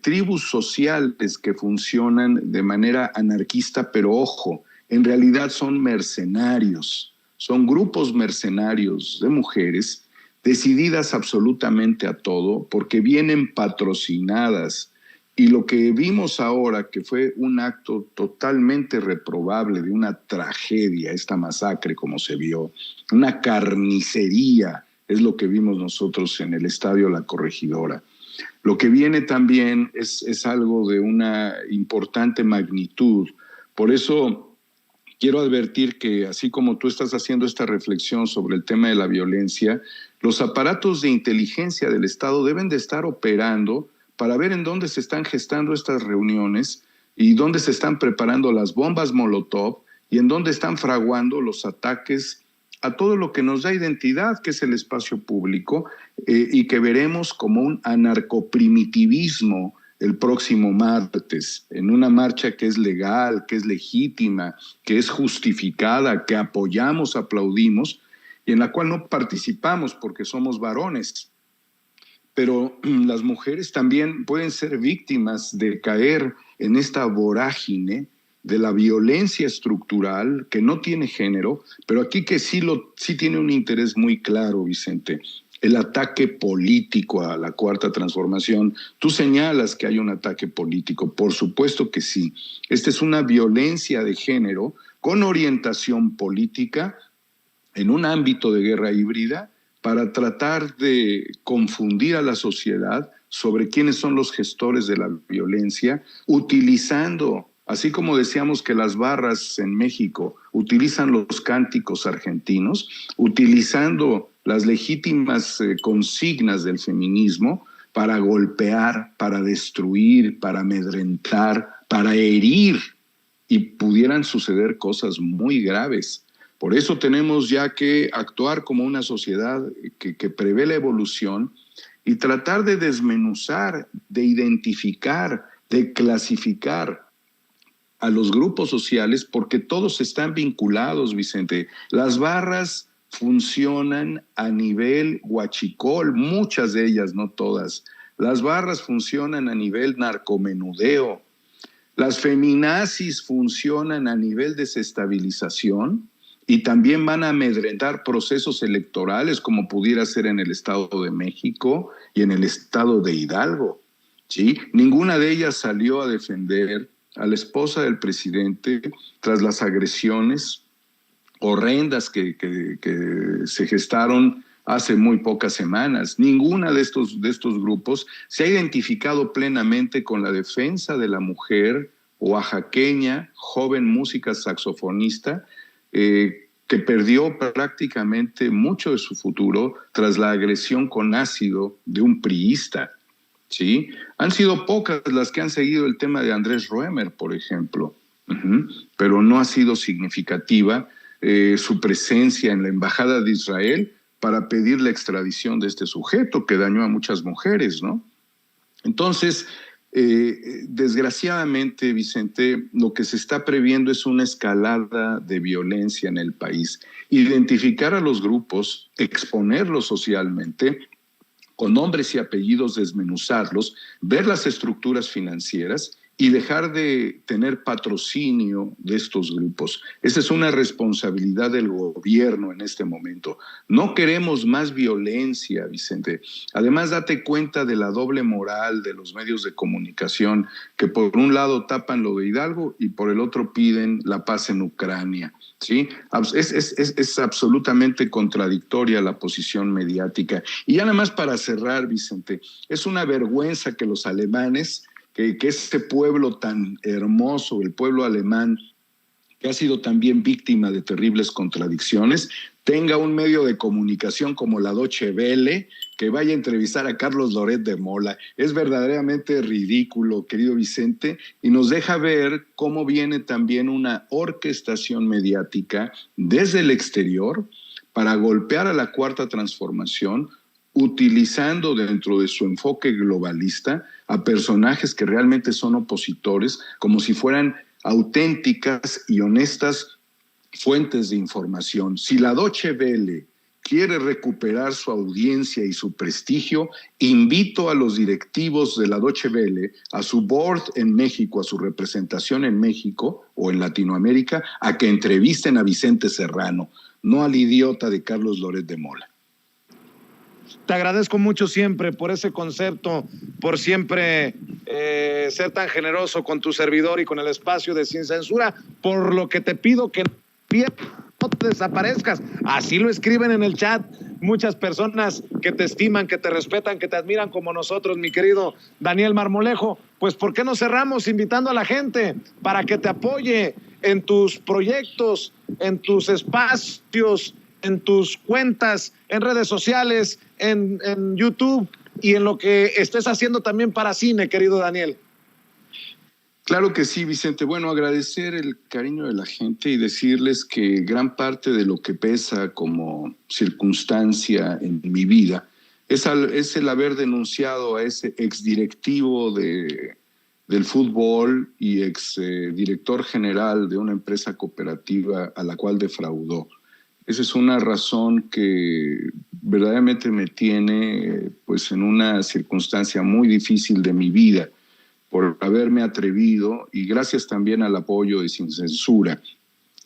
tribus sociales que funcionan de manera anarquista, pero ojo, en realidad son mercenarios, son grupos mercenarios de mujeres decididas absolutamente a todo porque vienen patrocinadas. Y lo que vimos ahora, que fue un acto totalmente reprobable de una tragedia, esta masacre como se vio, una carnicería, es lo que vimos nosotros en el Estadio La Corregidora. Lo que viene también es algo de una importante magnitud. Por eso quiero advertir que así como tú estás haciendo esta reflexión sobre el tema de la violencia, los aparatos de inteligencia del Estado deben de estar operando para ver en dónde se están gestando estas reuniones y dónde se están preparando las bombas Molotov y en dónde están fraguando los ataques a todo lo que nos da identidad, que es el espacio público, y que veremos como un anarcoprimitivismo el próximo martes, en una marcha que es legal, que es legítima, que es justificada, que apoyamos, aplaudimos, y en la cual no participamos porque somos varones. Pero las mujeres también pueden ser víctimas de caer en esta vorágine de la violencia estructural que no tiene género, pero aquí que sí tiene un interés muy claro, Vicente, el ataque político a la Cuarta Transformación. Tú señalas que hay un ataque político, por supuesto que sí. Esta es una violencia de género con orientación política en un ámbito de guerra híbrida para tratar de confundir a la sociedad sobre quiénes son los gestores de la violencia, utilizando, así como decíamos que las barras en México utilizan los cánticos argentinos, utilizando las legítimas consignas del feminismo para golpear, para destruir, para amedrentar, para herir, y pudieran suceder cosas muy graves. Por eso tenemos ya que actuar como una sociedad que prevé la evolución y tratar de desmenuzar, de identificar, de clasificar a los grupos sociales, porque todos están vinculados, Vicente. Las barras funcionan a nivel huachicol, muchas de ellas, no todas. Las barras funcionan a nivel narcomenudeo. Las feminazis funcionan a nivel desestabilización y también van a amedrentar procesos electorales, como pudiera ser en el Estado de México y en el Estado de Hidalgo, ¿sí? Ninguna de ellas salió a defender a la esposa del presidente tras las agresiones horrendas que se gestaron hace muy pocas semanas. Ninguna de estos grupos se ha identificado plenamente con la defensa de la mujer oaxaqueña, joven música saxofonista, que perdió prácticamente mucho de su futuro tras la agresión con ácido de un priista, ¿sí? Han sido pocas las que han seguido el tema de Andrés Roemer, por ejemplo, pero no ha sido significativa su presencia en la Embajada de Israel para pedir la extradición de este sujeto que dañó a muchas mujeres, ¿no? Entonces, desgraciadamente, Vicente, lo que se está previendo es una escalada de violencia en el país. Identificar a los grupos, exponerlos socialmente, con nombres y apellidos desmenuzarlos, ver las estructuras financieras y dejar de tener patrocinio de estos grupos. Esa es una responsabilidad del gobierno en este momento. No queremos más violencia, Vicente. Además, date cuenta de la doble moral de los medios de comunicación, que por un lado tapan lo de Hidalgo y por el otro piden la paz en Ucrania, ¿sí? Es absolutamente contradictoria la posición mediática. Y ya nada más para cerrar, Vicente, es una vergüenza que los alemanes, que este pueblo tan hermoso, el pueblo alemán, que ha sido también víctima de terribles contradicciones, tenga un medio de comunicación como la Deutsche Welle, que vaya a entrevistar a Carlos Loret de Mola. Es verdaderamente ridículo, querido Vicente, y nos deja ver cómo viene también una orquestación mediática desde el exterior para golpear a la Cuarta Transformación, utilizando dentro de su enfoque globalista a personajes que realmente son opositores, como si fueran auténticas y honestas fuentes de información. Si la Deutsche Welle quiere recuperar su audiencia y su prestigio, invito a los directivos de la Deutsche Welle, a su board en México, a su representación en México o en Latinoamérica, a que entrevisten a Vicente Serrano, no al idiota de Carlos Loret de Mola. Te agradezco mucho siempre por ese concepto, por siempre ser tan generoso con tu servidor y con el espacio de Sin Censura, por lo que te pido que no te desaparezcas. Así lo escriben en el chat muchas personas que te estiman, que te respetan, que te admiran como nosotros, mi querido Daniel Marmolejo. Pues ¿por qué no cerramos invitando a la gente para que te apoye en tus proyectos, en tus espacios, en tus cuentas, en redes sociales, en YouTube, y en lo que estés haciendo también para cine, querido Daniel. Claro que sí, Vicente. Bueno, agradecer el cariño de la gente y decirles que gran parte de lo que pesa como circunstancia en mi vida es el haber denunciado a ese exdirectivo del fútbol y exdirector general de una empresa cooperativa a la cual defraudó. Esa es una razón que verdaderamente me tiene pues, en una circunstancia muy difícil de mi vida, por haberme atrevido, y gracias también al apoyo de Sin Censura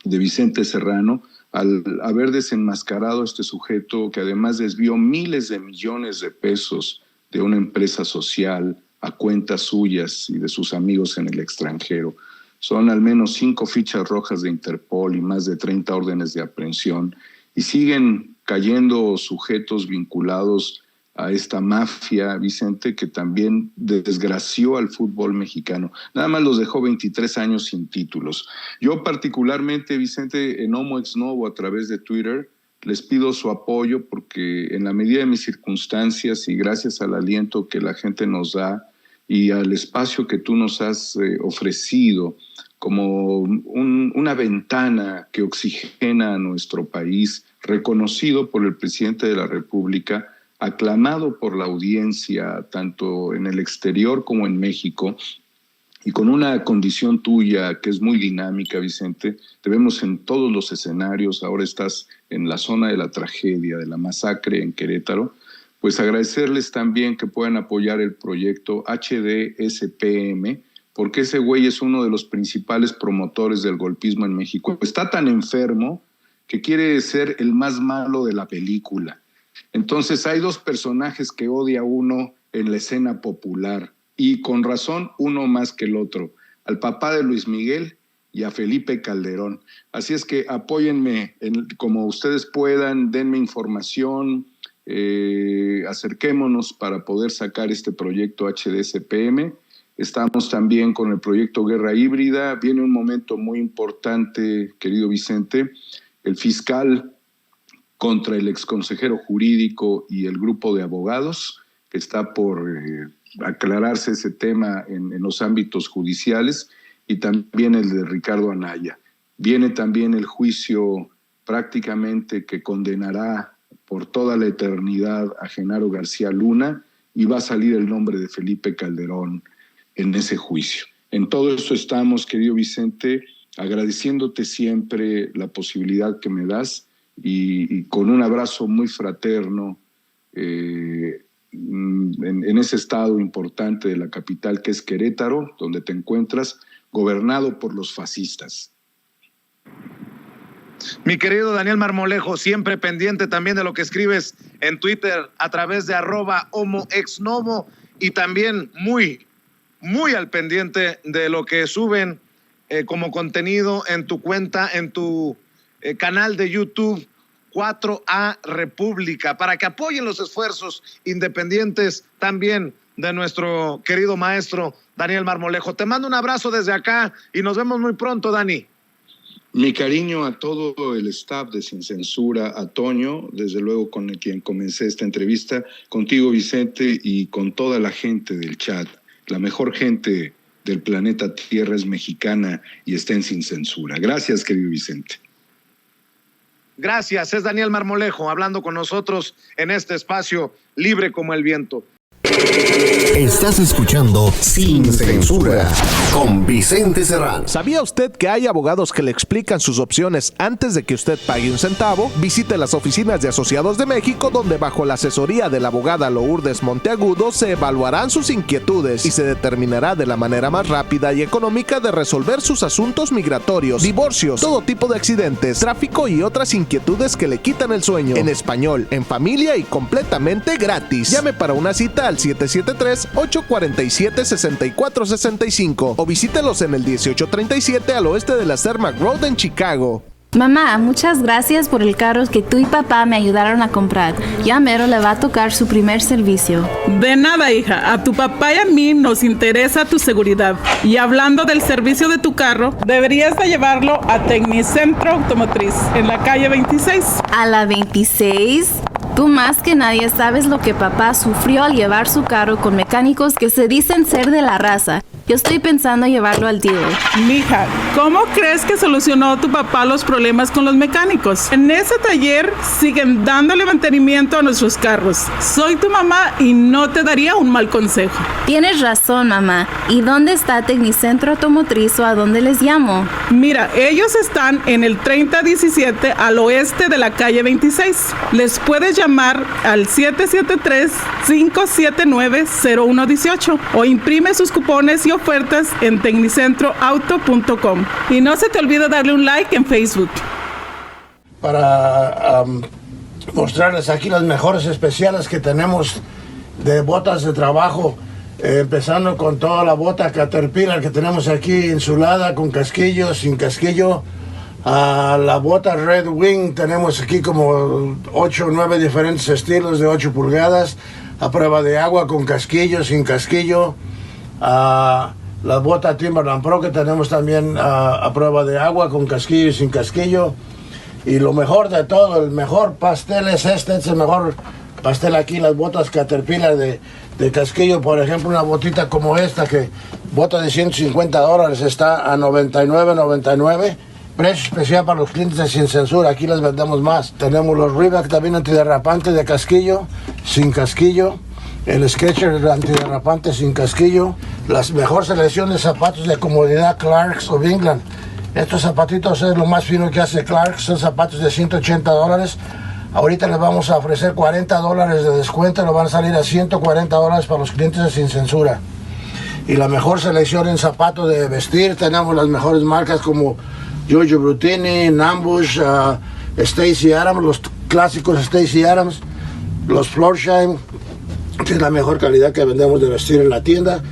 de Vicente Serrano, al haber desenmascarado a este sujeto que además desvió miles de millones de pesos de una empresa social a cuentas suyas y de sus amigos en el extranjero. Son al menos 5 fichas rojas de Interpol y más de 30 órdenes de aprehensión, y siguen cayendo sujetos vinculados a esta mafia, Vicente, que también desgració al fútbol mexicano. Nada más los dejó 23 años sin títulos. Yo particularmente, Vicente, en Homo Ex Novo, a través de Twitter, les pido su apoyo porque en la medida de mis circunstancias y gracias al aliento que la gente nos da y al espacio que tú nos has ofrecido como una ventana que oxigena a nuestro país, reconocido por el presidente de la República, aclamado por la audiencia, tanto en el exterior como en México, y con una condición tuya que es muy dinámica, Vicente. Te vemos en todos los escenarios. Ahora estás en la zona de la tragedia, de la masacre en Querétaro. Pues agradecerles también que puedan apoyar el proyecto HDSPM, porque ese güey es uno de los principales promotores del golpismo en México. Está tan enfermo que quiere ser el más malo de la película. Entonces hay 2 personajes que odia uno en la escena popular, y con razón uno más que el otro, al papá de Luis Miguel y a Felipe Calderón. Así es que apóyenme como ustedes puedan, denme información, acerquémonos para poder sacar este proyecto HDSPM. Estamos también con el proyecto Guerra Híbrida. Viene un momento muy importante, querido Vicente. El fiscal contra el exconsejero jurídico y el grupo de abogados, que está por aclararse ese tema en los ámbitos judiciales, y también el de Ricardo Anaya. Viene también el juicio prácticamente que condenará por toda la eternidad a Genaro García Luna, y va a salir el nombre de Felipe Calderón en ese juicio. En todo esto estamos, querido Vicente, agradeciéndote siempre la posibilidad que me das, y con un abrazo muy fraterno en ese estado importante de la capital que es Querétaro, donde te encuentras, gobernado por los fascistas. Mi querido Daniel Marmolejo, siempre pendiente también de lo que escribes en Twitter a través de @HomoExNovo, y también muy al pendiente de lo que suben como contenido en tu cuenta, en tu canal de YouTube 4A República, para que apoyen los esfuerzos independientes también de nuestro querido maestro Daniel Marmolejo. Te mando un abrazo desde acá y nos vemos muy pronto, Dani. Mi cariño a todo el staff de Sin Censura, a Toño, desde luego con quien comencé esta entrevista, contigo, Vicente, y con toda la gente del chat. La mejor gente del planeta Tierra es mexicana y está en Sin Censura. Gracias, querido Vicente. Gracias, es Daniel Marmolejo hablando con nosotros en este espacio libre como el viento. Estás escuchando Sin Censura con Vicente Serrano. ¿Sabía usted que hay abogados que le explican sus opciones antes de que usted pague un centavo? Visite las oficinas de Asociados de México, donde bajo la asesoría de la abogada Lourdes Monteagudo se evaluarán sus inquietudes y se determinará de la manera más rápida y económica de resolver sus asuntos migratorios, divorcios, todo tipo de accidentes, tráfico y otras inquietudes que le quitan el sueño. En español, en familia y completamente gratis. Llame para una cita al 773-847-6465 o visítelos en el 1837 al oeste de la Cermak Road en Chicago. Mamá, muchas gracias por el carro que tú y papá me ayudaron a comprar. Ya mero le va a tocar su primer servicio. De nada, hija. A tu papá y a mí nos interesa tu seguridad. Y hablando del servicio de tu carro, deberías de llevarlo a Tecnicentro Automotriz, en la calle 26. ¿A la 26? Tú más que nadie sabes lo que papá sufrió al llevar su carro con mecánicos que se dicen ser de la raza. Yo estoy pensando llevarlo al dealer. Mija, ¿cómo crees que solucionó tu papá los problemas con los mecánicos? En ese taller siguen dándole mantenimiento a nuestros carros. Soy tu mamá y no te daría un mal consejo. Tienes razón, mamá. ¿Y dónde está Tecnicentro Automotriz o a dónde les llamo? Mira, ellos están en el 3017 al oeste de la calle 26. Les puedes llamar al 773-579-0118 o imprime sus cupones y ofertas en tecnicentroauto.com. Y no se te olvide darle un like en Facebook. Para mostrarles aquí las mejores especiales que tenemos de botas de trabajo, empezando con toda la bota Caterpillar que tenemos aquí insulada, con casquillo, sin casquillo. La bota Red Wing tenemos aquí como 8 o 9 diferentes estilos de 8 pulgadas, a prueba de agua, con casquillo, sin casquillo. La bota Timberland Pro que tenemos también a prueba de agua, con casquillo y sin casquillo. Y lo mejor de todo, el mejor pastel es este es el mejor pastel aquí, las botas Caterpillar de casquillo. Por ejemplo, una botita como esta, que bota de $150, está a $99.99. Precio especial para los clientes de Sin Censura, aquí les vendemos más. Tenemos los Reebok también antiderrapantes de casquillo, sin casquillo. El Skechers antiderrapante sin casquillo. La mejor selección de zapatos de comodidad Clarks of England. Estos zapatitos es lo más fino que hace Clarks, son zapatos de $180. Ahorita les vamos a ofrecer $40 de descuento, nos van a salir a $140 para los clientes de Sin Censura. Y la mejor selección en zapatos de vestir, tenemos las mejores marcas como Giorgio Brutini, Nambush, Stacy Adams, los clásicos Stacy Adams, los Florsheim, que es la mejor calidad que vendemos de vestir en la tienda.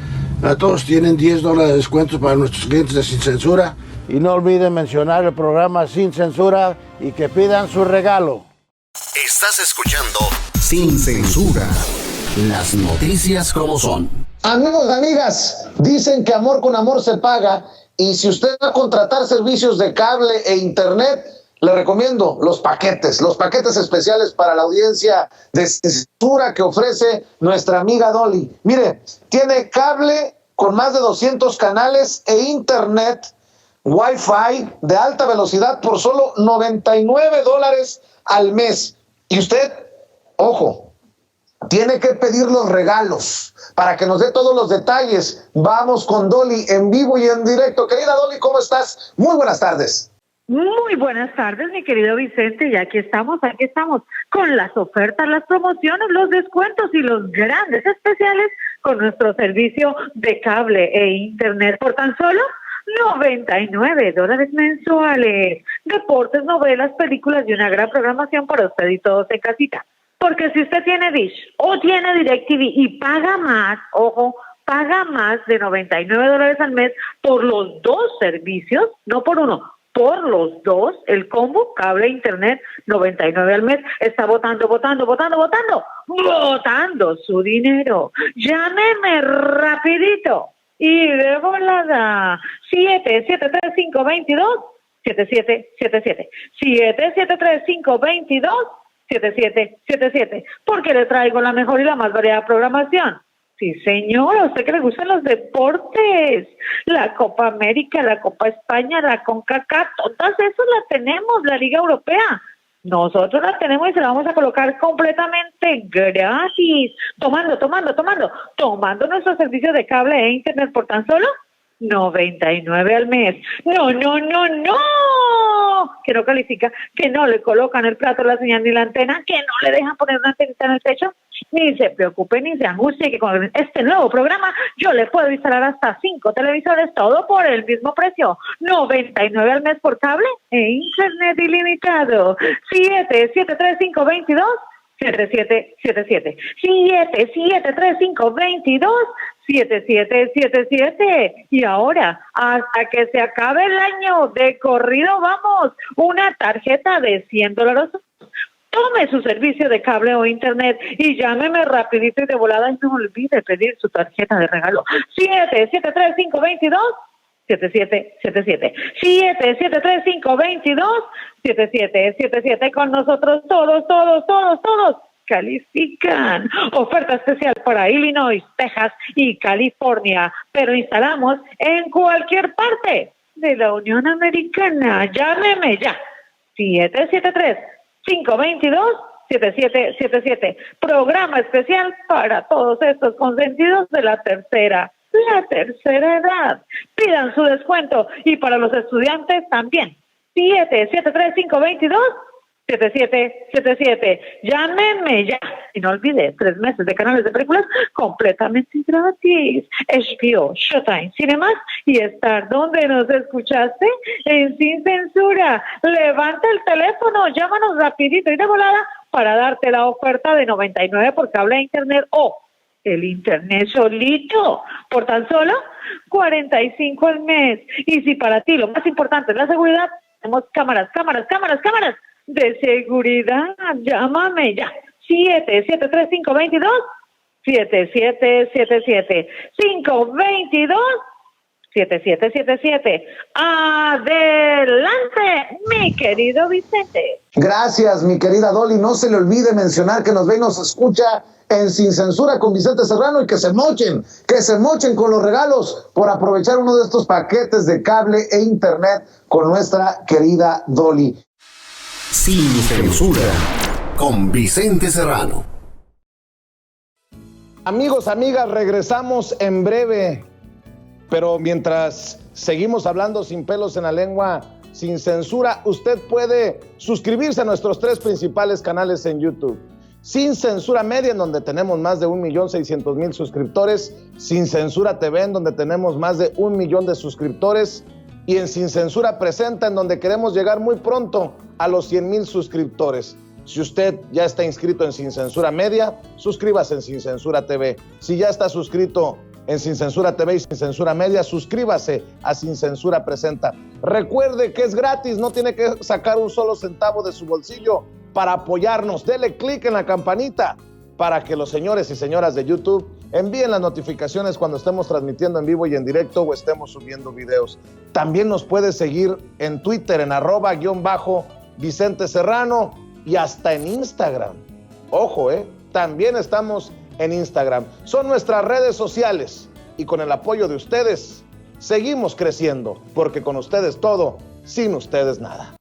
Todos tienen $10 de descuento para nuestros clientes de Sin Censura. Y no olviden mencionar el programa Sin Censura y que pidan su regalo. Estás escuchando Sin Censura, las noticias como son. Amigos, amigas, dicen que amor con amor se paga. Y si usted va a contratar servicios de cable e internet, le recomiendo los paquetes especiales para la audiencia de censura que ofrece nuestra amiga Dolly. Mire, tiene cable con más de 200 canales e internet Wi-Fi de alta velocidad por solo $99 al mes. Y usted, ojo, tiene que pedir los regalos para que nos dé todos los detalles. Vamos con Dolly en vivo y en directo. Querida Dolly, ¿cómo estás? Muy buenas tardes. Muy buenas tardes, mi querido Vicente. Y aquí estamos con las ofertas, las promociones, los descuentos y los grandes especiales con nuestro servicio de cable e internet por tan solo $99 mensuales. Deportes, novelas, películas y una gran programación para usted y todos en casita. Porque si usted tiene Dish o tiene DirecTV y paga más, ojo, paga más de $99 al mes por los dos servicios, no por uno, por los dos, el combo cable e internet, $99 al mes, está botando su dinero. Llámeme rapidito y de volada, 773-522-7777, 773-522-7777, porque le traigo la mejor y la más variada programación. Sí, señor, a usted que le gustan los deportes, la Copa América, la Copa España, la CONCACAF, todas esas las tenemos, la Liga Europea. Nosotros la tenemos y se la vamos a colocar completamente gratis, tomando nuestro servicio de cable e internet por tan solo $99 al mes. No, que no califica, que no le colocan el plato, la señal ni la antena, que no le dejan poner una antenita en el techo. Ni se preocupe, ni se angustie, que con este nuevo programa yo le puedo instalar hasta 5 televisores, todo por el mismo precio, $99 al mes por cable e internet ilimitado. 773-522-7777, 773-522-7777. Y ahora, hasta que se acabe el año, de corrido vamos, una tarjeta de $100. Tome su servicio de cable o internet y llámeme rapidito y de volada y no olvide pedir su tarjeta de regalo. 773-522-7777. 773-522-7777. Con nosotros todos califican. Oferta especial para Illinois, Texas y California, pero instalamos en cualquier parte de la Unión Americana. Llámeme ya. 773-522-7777. Programa especial para todos estos consentidos de la tercera edad. Pidan su descuento y para los estudiantes también. 773-522-7777. Llámenme ya. Y no olvide, 3 meses de canales de películas completamente gratis. HBO, Showtime, Cinemas y Star. ¿Dónde nos escuchaste? En Sin Censura. Levanta el teléfono, llámanos rapidito y de volada para darte la oferta de $99 por cable a internet o el internet solito por tan solo $45 al mes. Y si para ti lo más importante es la seguridad, tenemos cámaras de seguridad. Llámame ya. 773-522-7777. 522-7777. Adelante, mi querido Vicente. Gracias, mi querida Dolly. No se le olvide mencionar que nos ve y nos escucha en Sin Censura con Vicente Serrano y que se mochen con los regalos por aprovechar uno de estos paquetes de cable e internet con nuestra querida Dolly. Sin Censura con Vicente Serrano. Amigos, amigas, regresamos en breve, pero mientras seguimos hablando sin pelos en la lengua, sin censura, usted puede suscribirse a nuestros 3 principales canales en YouTube. Sin Censura Media, en donde tenemos más de 1,600,000 suscriptores, Sin Censura TV, en donde tenemos más de 1 millón de suscriptores, y en Sin Censura Presenta, en donde queremos llegar muy pronto a los 100,000 suscriptores. Si usted ya está inscrito en Sin Censura Media, suscríbase en Sin Censura TV. Si ya está suscrito en Sin Censura TV y Sin Censura Media, suscríbase a Sin Censura Presenta. Recuerde que es gratis, no tiene que sacar un solo centavo de su bolsillo para apoyarnos. Dele clic en la campanita para que los señores y señoras de YouTube envíen las notificaciones cuando estemos transmitiendo en vivo y en directo o estemos subiendo videos. También nos puede seguir en Twitter en @Vicente Serrano y hasta en Instagram. Ojo, también estamos en Instagram. Son nuestras redes sociales y con el apoyo de ustedes seguimos creciendo, porque con ustedes todo, sin ustedes nada.